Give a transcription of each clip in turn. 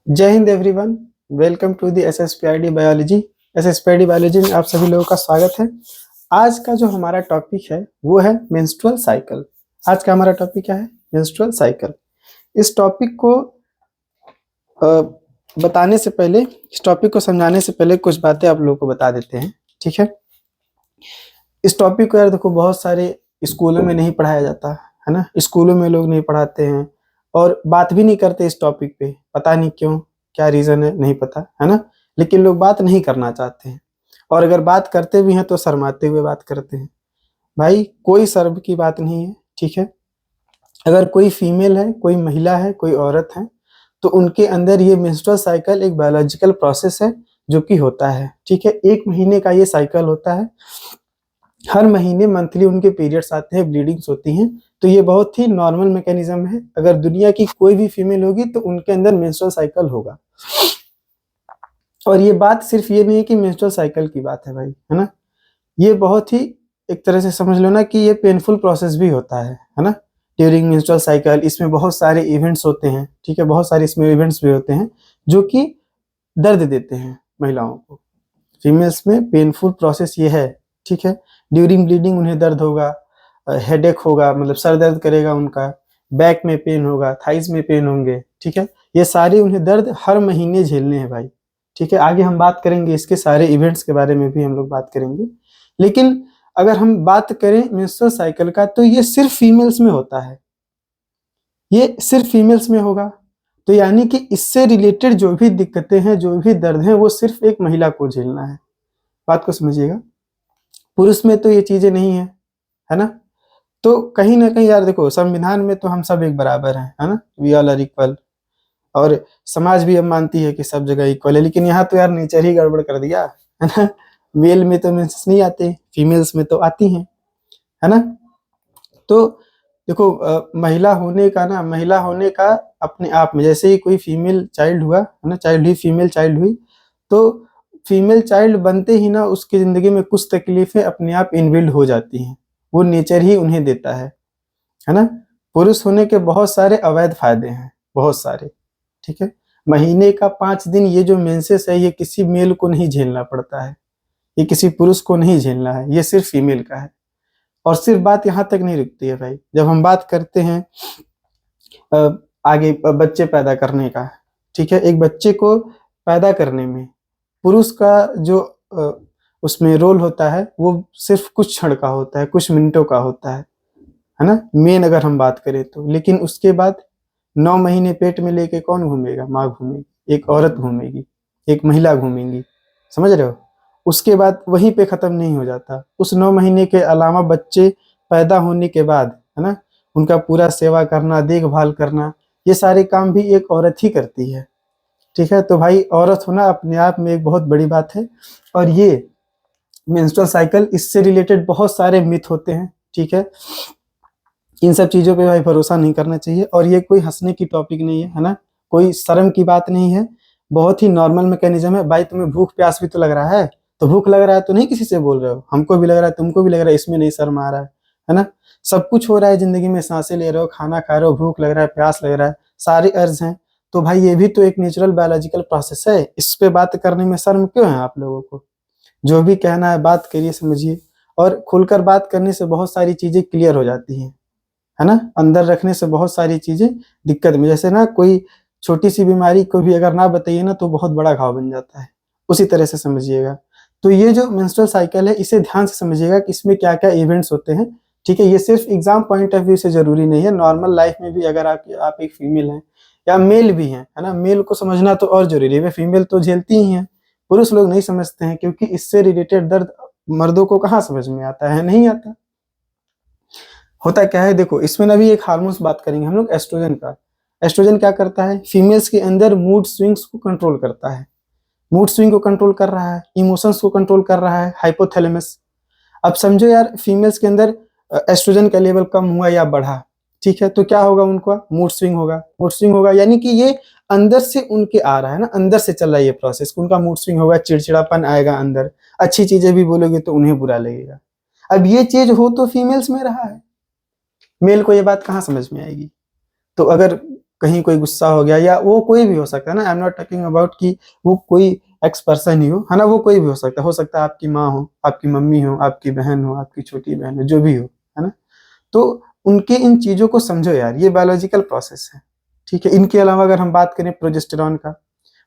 जय हिंद everyone. Welcome to the SSPID biology. SSPID biology में आप सभी लोगों का स्वागत है। आज का जो हमारा टॉपिक है वो है मेंस्ट्रुअल साइकिल। आज का हमारा टॉपिक क्या है? Menstrual cycle. इस टॉपिक को बताने से पहले, इस टॉपिक को समझाने से पहले कुछ बातें आप लोगों को बता देते हैं, ठीक है। इस टॉपिक को यार देखो, बहुत सारे स्कूलों में नहीं पढ़ाया जाता है ना। स्कूलों में लोग नहीं पढ़ाते हैं और बात भी नहीं करते इस टॉपिक पे। पता नहीं क्यों, क्या रीजन है नहीं पता, है ना। लेकिन लोग बात नहीं करना चाहते हैं, और अगर बात करते भी हैं तो शर्माते हुए बात करते हैं। भाई कोई शर्म की बात नहीं है, ठीक है। अगर कोई फीमेल है, कोई महिला है, कोई औरत है, तो उनके अंदर ये मेंस्ट्रुअल साइकिल एक बायोलॉजिकल प्रोसेस है जो कि होता है, ठीक है। 1 महीने का ये साइकिल होता है। हर महीने मंथली उनके पीरियड्स आते हैं, ब्लीडिंग्स होती हैं। तो ये बहुत ही नॉर्मल मैकेनिज्म है। अगर दुनिया की कोई भी फीमेल होगी तो उनके अंदर मेंस्ट्रुअल साइकिल होगा। और ये बात सिर्फ ये नहीं है कि मेंस्ट्रुअल साइकिल की बात है भाई, है ना। ये बहुत ही, एक तरह से समझ लो ना कि ये पेनफुल प्रोसेस भी होता है ना। ड्यूरिंग मेंस्ट्रुअल साइकिल इसमें बहुत सारे इवेंट्स होते हैं, ठीक है। बहुत सारे इसमें इवेंट्स भी होते हैं जो कि दर्द देते हैं महिलाओं को। फीमेल्स में पेनफुल प्रोसेस ये है, ठीक है। ड्यूरिंग ब्लीडिंग उन्हें दर्द होगा, हेडेक होगा, मतलब सर दर्द करेगा उनका, बैक में पेन होगा, थाइज में पेन होंगे, ठीक है। ये सारे उन्हें दर्द हर महीने झेलने हैं भाई, ठीक है। आगे हम बात करेंगे इसके सारे इवेंट्स के बारे में भी हम लोग बात करेंगे। लेकिन अगर हम बात करें मेंस्ट्रुअल साइकिल का, तो ये सिर्फ फीमेल्स में होता है, ये सिर्फ फीमेल्स में होगा। तो यानी कि इससे रिलेटेड जो भी दिक्कतें हैं, जो भी दर्द हैं, वो सिर्फ एक महिला को झेलना है। बात को समझिएगा। पुरुष में तो ये चीजें नहीं है ना। तो कहीं ना कहीं यार देखो, संविधान में तो हम सब एक बराबर हैं, है ना। We all are equal. और समाज भी अब मानती है कि सब जगह इक्वल है। लेकिन यहाँ तो यार नेचर ही गड़बड़ कर दिया, है ना। मेल में तो मेंसेस नहीं आते, फीमेल्स में तो आती हैं, है ना। तो देखो, महिला होने का अपने आप में, जैसे ही कोई फीमेल चाइल्ड हुआ, है ना, चाइल्ड हुई, फीमेल चाइल्ड हुई, तो फीमेल चाइल्ड बनते ही ना उसकी जिंदगी में कुछ तकलीफें अपने आप इनबिल्ड हो जाती हैं। वो नेचर ही उन्हें देता है ना। पुरुष होने के बहुत सारे अवैध फायदे हैं, बहुत सारे, ठीक है। महीने का 5 दिन ये जो मेंसेस है, ये किसी मेल को नहीं झेलना पड़ता है, ये किसी पुरुष को नहीं झेलना है, ये सिर्फ फीमेल का है। और सिर्फ बात यहाँ तक नहीं रुकती है भाई। जब हम बात करते हैं आगे बच्चे पैदा करने का, ठीक है। एक बच्चे को पैदा करने में पुरुष का जो उसमें रोल होता है, वो सिर्फ कुछ क्षण का होता है, कुछ मिनटों का होता है ना, मेन अगर हम बात करें तो। लेकिन उसके बाद 9 महीने पेट में लेके कौन घूमेगा? माँ घूमेगी, एक औरत घूमेगी, एक महिला घूमेंगी, समझ रहे हो। उसके बाद वहीं पे खत्म नहीं हो जाता। उस 9 महीने के अलावा बच्चे पैदा होने के बाद, है ना, उनका पूरा सेवा करना, देखभाल करना, ये सारे काम भी एक औरत ही करती है, ठीक है। तो भाई औरत होना अपने आप में एक बहुत बड़ी बात है। और ये मेंस्ट्रुअल साइकिल, इससे रिलेटेड बहुत सारे मिथ होते हैं, ठीक है। इन सब चीजों पे भाई भरोसा नहीं करना चाहिए। और ये कोई हंसने की टॉपिक नहीं है ना, कोई शर्म की बात नहीं है। बहुत ही नॉर्मल मैकेनिज्म है भाई। तुम्हें भूख प्यास भी तो लग रहा है, तो भूख लग रहा है तो नहीं किसी से बोल रहे हो, हमको भी लग रहा है, तुमको भी लग रहा है, इसमें नहीं शर्म आ रहा है ना। सब कुछ हो रहा है जिंदगी में, सांसें ले रहे हो, खाना खा रहे हो, भूख लग रहा है, प्यास लग रहा है, सारे अर्ज हैं। तो भाई ये भी तो एक नेचुरल बायोलॉजिकल प्रोसेस है। इस पे बात करने में शर्म क्यों है आप लोगों को? जो भी कहना है बात करिए, समझिए। और खुलकर बात करने से बहुत सारी चीजें क्लियर हो जाती हैं, है ना। अंदर रखने से बहुत सारी चीजें दिक्कत में, जैसे ना कोई छोटी सी बीमारी को भी अगर ना बताइए ना तो बहुत बड़ा घाव बन जाता है, उसी तरह से समझिएगा। तो ये जो मेंस्ट्रुअल साइकिल है, इसे ध्यान से समझिएगा कि इसमें क्या क्या इवेंट्स होते हैं, ठीक है। ये सिर्फ एग्जाम पॉइंट ऑफ व्यू से जरूरी नहीं है, नॉर्मल लाइफ में भी अगर आप एक फीमेल हैं या मेल भी हैं, है ना, मेल को समझना तो और जरूरी है। फीमेल तो झेलती ही हैं, पुरुष लोग नहीं समझते हैं, क्योंकि इससे रिलेटेड दर्द मर्दों को कहाँ समझ में आता है, नहीं आता। होता क्या है देखो, इसमें ना भी एक हार्मोन्स बात करेंगे हम लोग, एस्ट्रोजन का। एस्ट्रोजन क्या करता है? फीमेल्स के अंदर मूड स्विंग्स को कंट्रोल करता है। मूड स्विंग को कंट्रोल कर रहा है, इमोशंस को कंट्रोल कर रहा है, हाइपोथैलेमस। अब समझो यार, फीमेल्स के अंदर एस्ट्रोजन का लेवल कम हुआ या बढ़ा, ठीक है, तो क्या होगा? उनका मूड स्विंग होगा। मूड स्विंग होगा यानी कि ये अंदर से उनके आ रहा है ना, अंदर से चल रहा है ये प्रोसेस। उनका मूड स्विंग होगा, चिड़चिड़ापन आएगा अंदर, अच्छी चीजें भी बोलोगे तो उन्हें बुरा लगेगा। अब ये चीज हो तो फीमेल्स में रहा है, मेल को ये बात कहाँ समझ में आएगी? तो अगर कहीं कोई गुस्सा हो गया, या वो कोई भी हो सकता है ना, I am not talking about कि वो कोई एक्स पर्सन ही हो, है ना, वो कोई भी हो सकता है आपकी माँ हो, आपकी मम्मी हो, आपकी बहन हो, आपकी छोटी बहन हो, जो भी हो, है ना। तो उनके इन चीजों को समझो यार, ये बायोलॉजिकल प्रोसेस है, ठीक है। इनके अलावा अगर हम बात करें प्रोजेस्टेरॉन का,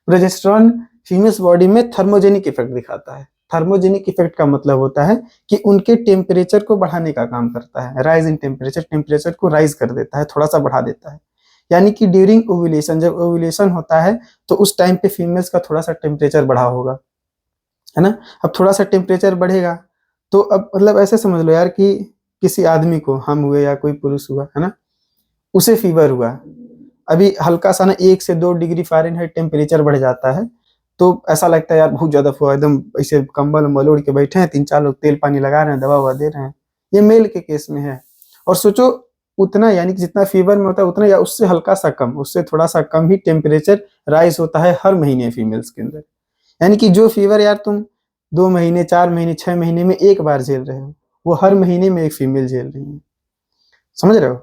प्रोजेस्टेरॉन फीमेल्स बॉडी में थर्मोजेनिक इफेक्ट दिखाता है। थर्मोजेनिक इफेक्ट का मतलब होता है कि उनके टेम्परेचर को बढ़ाने का काम करता है, राइज इन टेम्परेचर, टेम्परेचर को राइज कर देता है, थोड़ा सा बढ़ा देता है। यानी कि ड्यूरिंग ओव्यूलेशन, जब ओव्यूलेशन होता है तो उस टाइम पे फीमेल्स का थोड़ा सा टेम्परेचर बढ़ा होगा, है ना। अब थोड़ा सा टेम्परेचर बढ़ेगा तो अब मतलब ऐसे समझ लो यार कि किसी आदमी को, हम हुए या कोई पुरुष हुआ, है ना, उसे फीवर हुआ, अभी हल्का सा ना 1 से 2 डिग्री फ़ारेनहाइट टेम्परेचर बढ़ जाता है, तो ऐसा लगता है यार बहुत ज्यादा हुआ, एकदम ऐसे कंबल उम्बल ओढ़ के बैठे हैं, 3 4 लोग तेल पानी लगा रहे हैं, दवा ववा दे रहे हैं। ये मेल के केस में है। और सोचो उतना, यानी कि जितना फीवर में होता है उतना या उससे हल्का सा कम, उससे थोड़ा सा कम ही टेम्परेचर राइज होता है हर महीने फीमेल्स के अंदर। यानी कि जो फीवर यार तुम 2 महीने, 4 महीने, 6 महीने में एक बार झेल रहे हो, वो हर महीने में एक फीमेल झेल रही है। समझ रहे हो।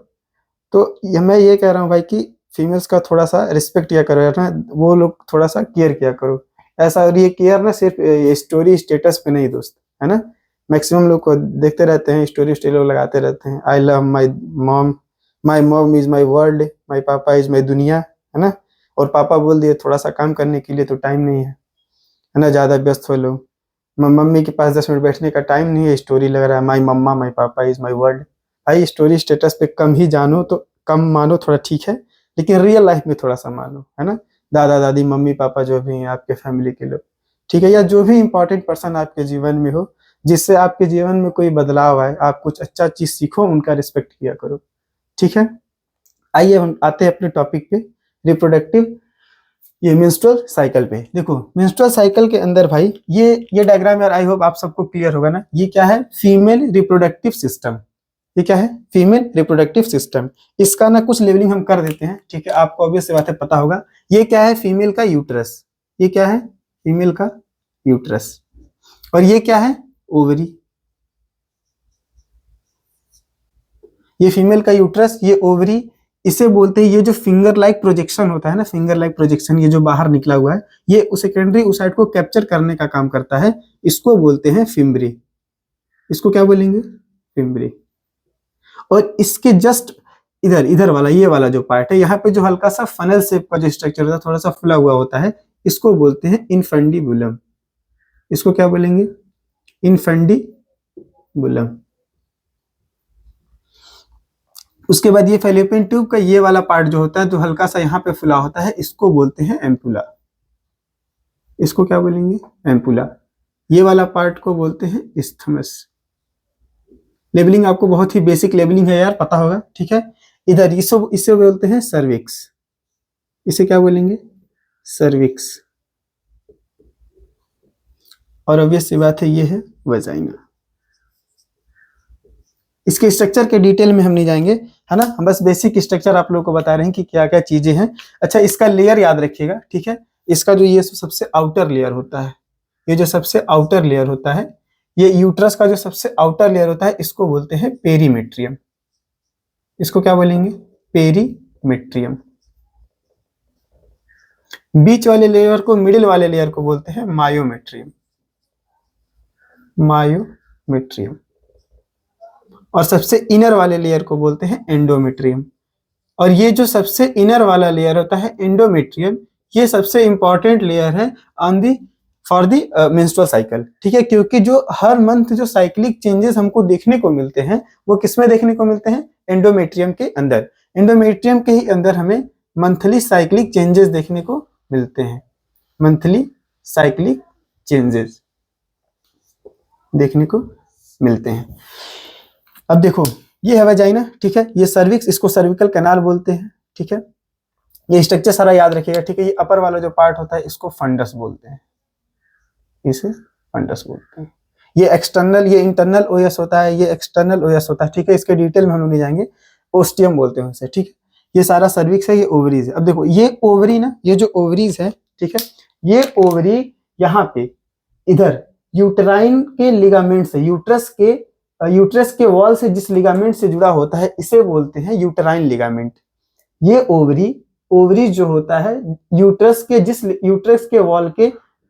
तो मैं ये कह रहा हूँ भाई कि फीमेल्स का थोड़ा सा रिस्पेक्ट किया करो यार ना, वो लोग थोड़ा सा केयर किया करो ऐसा। और ये केयर ना सिर्फ स्टोरी स्टेटस पे नहीं दोस्त, है ना। मैक्सिमम लोग को देखते रहते हैं, स्टोरी स्टेटस लोग लगाते रहते हैं, I love my mom is my world, my papa is माई दुनिया, है ना। और पापा बोल दिए थोड़ा सा काम करने के लिए तो टाइम नहीं है ना, ज्यादा व्यस्त हो लोग। मम्मी के पास 10 मिनट बैठने का टाइम नहीं है, स्टोरी लग रहा है माई मम्मा माई पापा इज माई वर्ल्ड। भाई स्टोरी स्टेटस पे कम ही जानो, तो कम मानो थोड़ा ठीक है, लेकिन रियल लाइफ में थोड़ा सा मानो, है ना। दादा दादी मम्मी पापा जो भी हैं आपके फैमिली के लोग, ठीक है, या जो भी इंपॉर्टेंट पर्सन आपके जीवन में हो, जिससे आपके जीवन में कोई बदलाव आए, आप कुछ अच्छा चीज सीखो, उनका रिस्पेक्ट किया करो, ठीक है। आइए हम आते हैं अपने टॉपिक पे, रिप्रोडक्टिव, ये मेंस्ट्रुअल साइकिल पे। देखो मेंस्ट्रुअल साइकिल के अंदर भाई ये डायग्राम यार आई होप आप सबको क्लियर होगा ना। ये क्या है, फीमेल रिप्रोडक्टिव सिस्टम। ये क्या है, फीमेल रिप्रोडक्टिव सिस्टम। इसका ना कुछ लेवलिंग हम कर देते हैं, ठीक है, आपको ऑब्वियस बात है पता होगा। ये क्या है, फीमेल का यूट्रस। ये क्या है, फीमेल का यूट्रस। और ये क्या है, ओवरी। ये फीमेल का यूट्रस, ये ओवरी, इसे बोलते हैं, ये जो फिंगर लाइक प्रोजेक्शन होता है ना, फिंगर लाइक प्रोजेक्शन, ये जो बाहर निकला हुआ है, ये सेकेंडरी ओसाइट को कैप्चर करने का काम करता है, इसको बोलते हैं फिम्बरी। इसको क्या बोलेंगे, फिम्बरी। और इसके जस्ट इधर इधर वाला, ये वाला जो पार्ट है, यहाँ पे जो हल्का सा फनल शेप का जो स्ट्रक्चर होता है, थोड़ा सा फुला हुआ होता है, इसको बोलते हैं इनफंडिबुलम। इसको क्या बोलेंगे, इनफंडिबुलम। उसके बाद ये फैलोपियन ट्यूब का ये वाला पार्ट जो होता है, तो हल्का सा यहाँ पे फुला होता है, इसको बोलते हैं एम्पुला। इसको क्या बोलेंगे, एम्पुला। ये वाला पार्ट को बोलते हैं इस्थमस। लेबलिंग आपको बहुत ही बेसिक लेबलिंग है यार, पता होगा, ठीक है। इधर इसे बोलते हैं सर्विक्स। इसे क्या बोलेंगे, सर्विक्स। और ऑब्वियस सी बात है ये है वजाइना। इसके स्ट्रक्चर के डिटेल में हम नहीं जाएंगे, है ना, हम बस बेसिक स्ट्रक्चर आप लोगों को बता रहे हैं कि क्या क्या चीजें हैं। अच्छा इसका लेयर याद रखिएगा, ठीक है। इसका जो ये सबसे आउटर लेयर होता है, ये जो सबसे आउटर लेयर होता है, ये यूट्रस का जो सबसे आउटर लेयर होता है, इसको बोलते हैं पेरीमेट्रियम। इसको क्या बोलेंगे, पेरीमेट्रियम। बीच वाले लेयर को, मिडिल वाले लेयर को बोलते हैं मायोमेट्रियम। मायोमेट्रियम। और सबसे इनर वाले लेयर को बोलते हैं एंडोमेट्रियम। और ये जो सबसे इनर वाला लेयर होता है एंडोमेट्रियम, ये सबसे इंपॉर्टेंट लेयर है on the for the menstrual cycle, ठीक है। क्योंकि जो हर मंथ जो साइक्लिक चेंजेस हमको देखने को मिलते हैं, वो किसमें देखने को मिलते हैं, एंडोमेट्रियम के अंदर। एंडोमेट्रियम के ही अंदर हमें मंथली साइक्लिक चेंजेस देखने को मिलते हैं, मंथली साइक्लिक चेंजेस देखने को मिलते हैं। अब देखो ये है वजाइना, ठीक है, ये सर्विक्स, इसको सर्विकल कैनाल बोलते हैं, ठीक है। ये स्ट्रक्चर सारा याद रखिएगा, ठीक है। ये अपर वाला जो पार्ट होता है इसको फंडस बोलते हैं, इसे फंडस बोलते हैं। ये एक्सटर्नल, ये इंटरनल ओएस होता है, ये एक्सटर्नल ओएस होता है, ठीक है। इसके डिटेल में हम लोग नहीं जाएंगे, ओस्टियम बोलते हैं उसे, ठीक है। ये सारा सर्विक्स है, ये ओवरीज है। अब देखो ये ओवरी ना, ये जो ओवरीज है, ठीक है, ये ओवरी यहाँ पे इधर यूट्राइन के लिगामेंट से, यूट्रस के वॉल से जिस लिगामेंट से जुड़ा होता है, इसे बोलते हैं यूट्राइन लिगामेंट। ये ओवरी ओवरी जो होता है यूट्रस के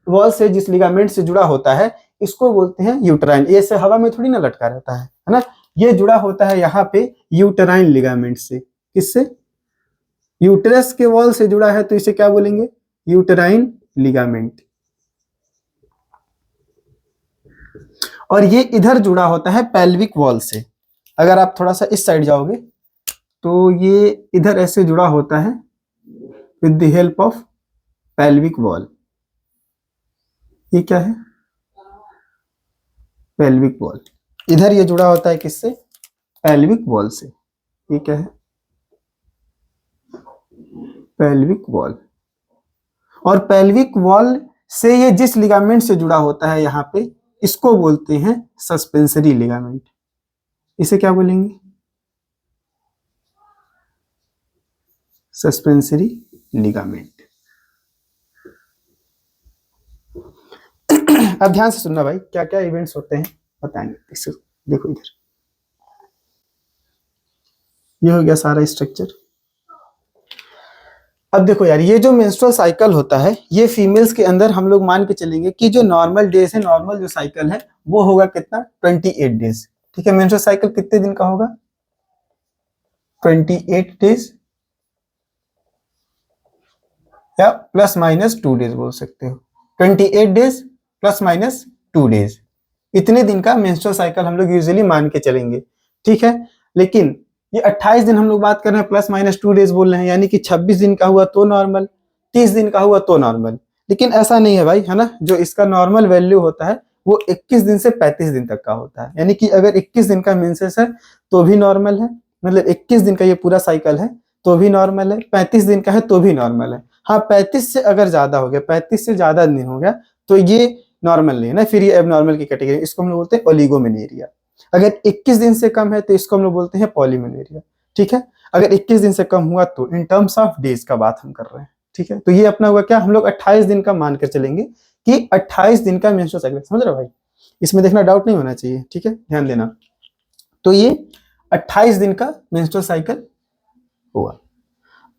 वॉल से जिस लिगामेंट से जुड़ा होता है इसको बोलते हैं यूटराइन। ये से हवा में थोड़ी ना लटका रहता है ना, ये जुड़ा होता है यहाँ पे यूटराइन लिगामेंट से। किससे? यूट्रस के वॉल से जुड़ा है तो इसे क्या बोलेंगे? Uterine ligament. और ये इधर जुड़ा होता है पेल्विक वॉल से। अगर आप थोड़ा सा इस साइड जाओगे तो ये इधर ऐसे जुड़ा होता है with the help of pelvic wall. ये क्या है? Pelvic wall. इधर ये जुड़ा होता है किससे? पेल्विक वॉल से। ये क्या है? Pelvic wall. और पेल्विक वॉल से ये जिस लिगामेंट से जुड़ा होता है यहाँ पे, इसको बोलते हैं सस्पेंसरी लिगामेंट। इसे क्या बोलेंगे? Suspensory ligament. अब ध्यान से सुनना भाई, क्या क्या इवेंट्स होते हैं बताएंगे। देखो इधर, ये हो गया सारा स्ट्रक्चर। अब देखो यार, ये जो मेंस्ट्रुअल साइकिल होता है ये फीमेल्स के अंदर हम लोग मान के चलेंगे कि जो नॉर्मल डेज है, नॉर्मल जो साइकिल है वो होगा कितना? 28 डेज। ठीक है, मेंस्ट्रुअल साइकिल कितने दिन का होगा? 28 डेज या प्लस माइनस 2 डेज बोल सकते हो। 28 डेज प्लस माइनस 2 डेज, इतने दिन का मेंस्ट्रुअल साइकिल हम लोग यूजुअली मान के चलेंगे। ठीक है, लेकिन ये 28 दिन हम लोग बात कर रहे हैं, प्लस माइनस 2 डेज बोल रहे हैं, यानी कि 26 दिन का हुआ तो नॉर्मल, 30 दिन का हुआ तो नॉर्मल। लेकिन ऐसा नहीं है भाई, है ना। जो इसका नॉर्मल वैल्यू होता है वो 21 दिन से 35 दिन तक का होता है। यानी कि अगर 21 दिन का मेंसेस है तो भी नॉर्मल है, मतलब 21 दिन का ये पूरा साइकिल है तो भी नॉर्मल है, 35 दिन का है तो भी नॉर्मल है। हाँ, 35 से अगर ज्यादा हो गया, 35 से ज्यादा दिन हो गया तो ये नॉर्मल नहीं है ना, फिर ये एबनॉर्मल की कैटेगरी। इसको हम लोग बोलते हैं ओलिगोमेनेरिया। अगर 21 दिन से कम है तो इसको हम लोग बोलते हैं पॉलीमेनेरिया। ठीक है, अगर 21 दिन से कम हुआ तो इन टर्म्स ऑफ डेज का बात हम कर रहे हैं। ठीक है, तो ये अपना हुआ क्या, हम लोग 28 दिन का मान कर चलेंगे कि 28 दिन का मेंस्ट्रुअल साइकिल। समझ रहे हो भाई, इसमें देखना डाउट नहीं होना चाहिए। ठीक है, ध्यान देना। तो ये 28 दिन का मेंस्ट्रुअल साइकिल हुआ।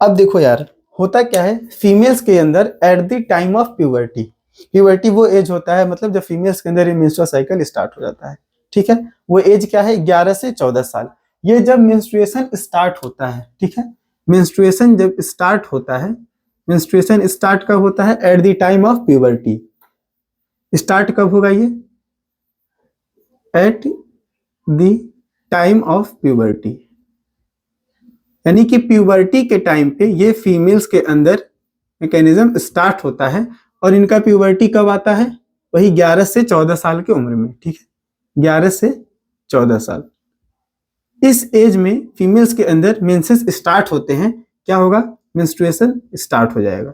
अब देखो यार, होता क्या है फीमेल्स के अंदर at the time of puberty. Puberty वो एज होता है, मतलब जब फीमेल्स के अंदर ये मेंस्ट्रुअल साइकिल स्टार्ट हो जाता है। ठीक है, वो एज क्या है? 11 से 14 साल। ये जब मेंस्ट्रुएशन स्टार्ट होता है, ठीक है, मेंस्ट्रुएशन जब स्टार्ट होता है, मेंस्ट्रुएशन स्टार्ट कब होता है? At the time of puberty. Start कब होगा ये? At the time of puberty, यानी कि प्यूबर्टी के टाइम पे ये फीमेल्स के अंदर मैकेनिज्म स्टार्ट होता है। और इनका प्यूबर्टी कब आता है? वही 11 से 14 साल की उम्र में। ठीक है, 11 से 14 साल, इस एज में फीमेल्स के अंदर मेंसेस स्टार्ट होते हैं। क्या होगा? मेंस्ट्रुएशन स्टार्ट हो जाएगा।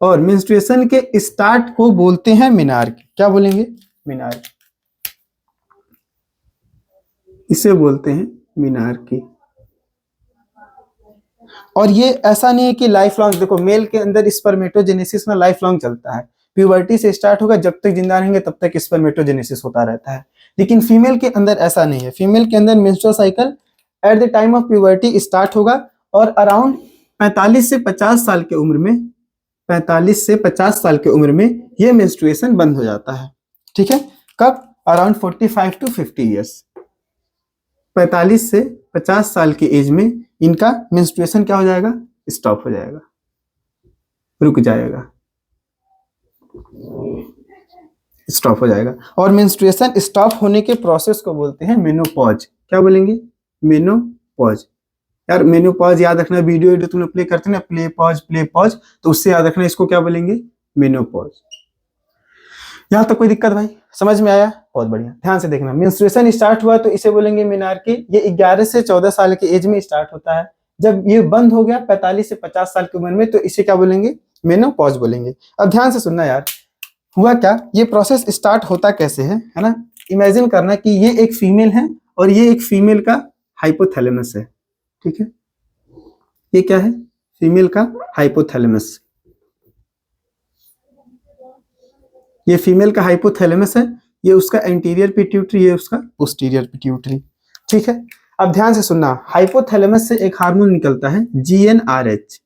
और मेंस्ट्रुएशन के स्टार्ट को बोलते हैं मेनार्की। क्या बोलेंगे? मेनार्की। इसे बोलते हैं मेनार्की। और ये ऐसा नहीं है कि लाइफ लॉन्ग, देखो मेल के अंदर स्पर्मेटोजेनेसिस में लाइफ लॉन्ग चलता है। प्यूबर्टी से स्टार्ट होगा, जब तक जिंदा रहेंगे तब तक स्पर्मेटोजेनेसिस होता रहता है। लेकिन फीमेल के अंदर ऐसा नहीं है। फीमेल के अंदर menstrual cycle at the time of puberty start होगा और अराउंड 45 से 50 साल की उम्र में, 45 से 50 साल की उम्र में ये मेंस्ट्रुएशन बंद हो जाता है। ठीक है, कब? Around 45 to 50 years. 45 से 50 साल की एज में इनका मेंस्ट्रुएशन क्या हो जाएगा? स्टॉप हो जाएगा, रुक जाएगा, स्टॉप हो जाएगा। और मेंस्ट्रुएशन स्टॉप होने के प्रोसेस को बोलते हैं मेनोपॉज। क्या बोलेंगे? मेनोपॉज। यार मेनोपॉज याद रखना, वीडियो तुम लोग प्ले करते हैं ना, प्ले पॉज, तो उससे याद रखना इसको क्या बोलेंगे? मेनोपॉज। यहाँ तक कोई दिक्कत भाई? समझ में आया? बहुत बढ़िया, ध्यान से देखना। मेंस्ट्रुएशन स्टार्ट हुआ तो इसे बोलेंगे मेनार्की। ये 11 से 14 साल की एज में स्टार्ट होता है। जब ये बंद हो गया 45 से 50 साल की उम्र में, तो इसे क्या बोलेंगे? मेनोपॉज बोलेंगे। अब ध्यान से सुनना यार, हुआ क्या, ये प्रोसेस स्टार्ट होता कैसे है ना। इमेजिन करना कि ये एक फीमेल है और ये एक फीमेल का हाइपोथैलेमस है। ठीक है, ये क्या है? फीमेल का हाइपोथैलेमस। ये फीमेल का हाइपोथैलेमस है, ये उसका एंटीरियर पिट्यूटरी, ये उसका पोस्टीरियर पिट्यूटरी। ठीक है, अब ध्यान से सुनना, हाइपोथैलेमस से एक हार्मोन निकलता है GnRH।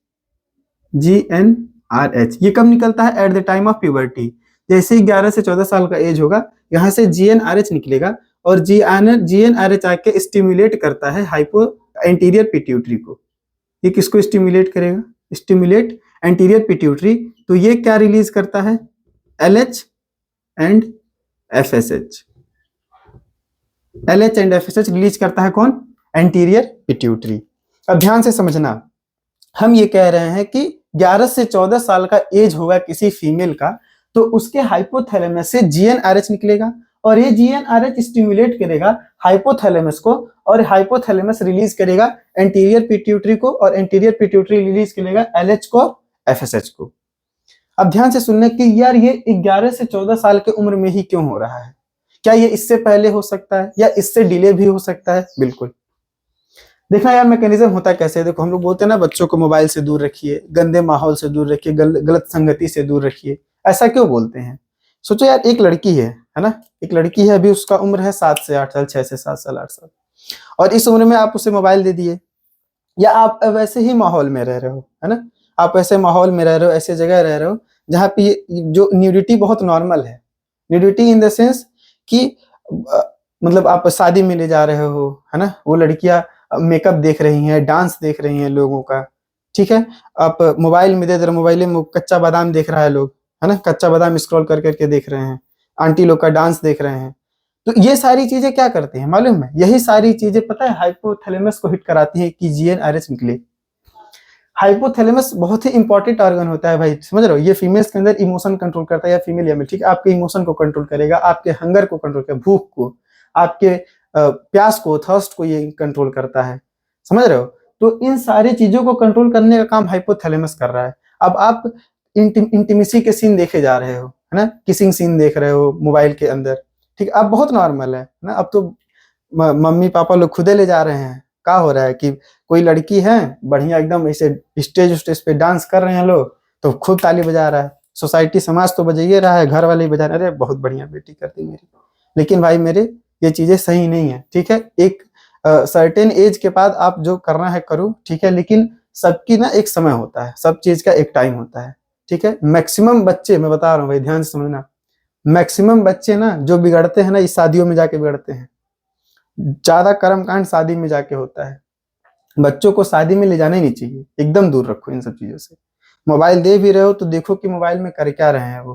GnRH ये कब निकलता है? At the time of puberty. जैसे ही 11 से 14 साल का एज होगा, यहाँ से GnRH निकलेगा और GnRH आके स्टिमुलेट करता है हाइपो एंटीरियर पिट्यूटरी को। ये किसको स्टिमुलेट करेगा? Stimulate anterior pituitary. तो ये क्या रिलीज करता है? LH and FSH। LH and FSH release करता है कौन? Anterior pituitary. अब ध्यान से समझना, हम ये कह रहे हैं कि 11 से 14 साल का एज होगा किसी फीमेल का, तो उसके हाइपोथैलेमस से GnRH निकलेगा और ये GnRH स्टिमुलेट करेगा हाइपोथैलेमस को और हाइपोथैलेमस रिलीज करेगा एंटीरियर पिट्यूटरी को और एंटीरियर पिट्यूटरी रिलीज करेगा LH को और FSH को। अब ध्यान से सुनने कि यार ये 11 से 14 साल की उम्र में ही क्यों हो रहा है? क्या ये इससे पहले हो सकता है या इससे डिले भी हो सकता है? बिल्कुल। देखना यार मैकेनिज्म होता कैसे है। देखो हम लोग बोलते हैं ना बच्चों को मोबाइल से दूर रखिए, गंदे माहौल से दूर रखिए, गलत संगति से दूर रखिए। ऐसा क्यों बोलते हैं? सोचो यार, एक लड़की है ना, एक लड़की है, अभी उसका उम्र है 7 से 8 साल, 6 से 7 साल, 8 साल, और इस उम्र में आप उसे मोबाइल दे दिए, या आप वैसे ही माहौल में रह रहे हो, है ना, आप ऐसे माहौल में रह रहे हो, ऐसे जगह रह रहे हो जहाँ पे जो न्यूडिटी बहुत नॉर्मल है। न्यूडिटी इन द सेंस कि मतलब आप शादी में ले जा रहे हो, है ना, वो लड़कियां मेकअप देख रही हैं, डांस देख रही हैं लोगों का, ठीक है, आप मोबाइल में दे दे रहे, मोबाइल में कच्चा बादाम देख रहा है लोग, है ना, कच्चा बादाम स्क्रॉल कर करके देख रहे हैं, आंटी लोग का डांस देख रहे हैं। तो ये सारी चीजें क्या करती हैं मालूम है? यही सारी चीजें पता है हाइपोथैलेमस को हिट कराती हैं कि GnRH निकले। हाइपोथैलेमस बहुत ही इंपॉर्टेंट ऑर्गन होता है भाई, समझ रहे हो? ये फीमेल्स के अंदर इमोशन कंट्रोल करता है, या फीमेल या मेल, ठीक है, आपके इमोशन को कंट्रोल करेगा, आपके हंगर को कंट्रोल करेगा, भूख को, आपके प्यास को, थर्स्ट को ये कंट्रोल करता है, समझ रहे हो? तो इन सारी चीजों को कंट्रोल करने का काम हाइपोथैलेमस कर रहा है। अब आप इंटीमेसी के सीन देखे जा रहे हो, है ना, किसिंग सीन देख रहे हो मोबाइल के अंदर, ठीक है, अब बहुत नॉर्मल है ना, अब तो मम्मी पापा लोग खुदे ले जा रहे हैं। क्या हो रहा है कि कोई लड़की है बढ़िया एकदम ऐसे स्टेज पे डांस कर रहे हैं लोग, तो खुद ताली बजा रहा है, सोसाइटी समाज तो बजाइए रहा है, घर वाले ही बजा रहे हैं, अरे बहुत बढ़िया बेटी करती मेरी। लेकिन भाई मेरे, ये चीजें सही नहीं है, ठीक है, एक सर्टेन एज के बाद आप जो करना है करो, ठीक है, लेकिन सबकी ना एक समय होता है, सब चीज का एक टाइम होता है, ठीक है। मैक्सिमम बच्चे, मैं बता रहा हूँ भाई ध्यान से समझना, मैक्सिमम बच्चे ना जो बिगड़ते हैं ना, इस शादियों में जाके बिगड़ते हैं। ज्यादा कर्मकांड शादी में जाके होता है। बच्चों को शादी में ले जाना ही नहीं चाहिए, एकदम दूर रखो इन सब चीजों से। मोबाइल दे भी रहे हो तो देखो कि मोबाइल में कर क्या रहे हैं वो,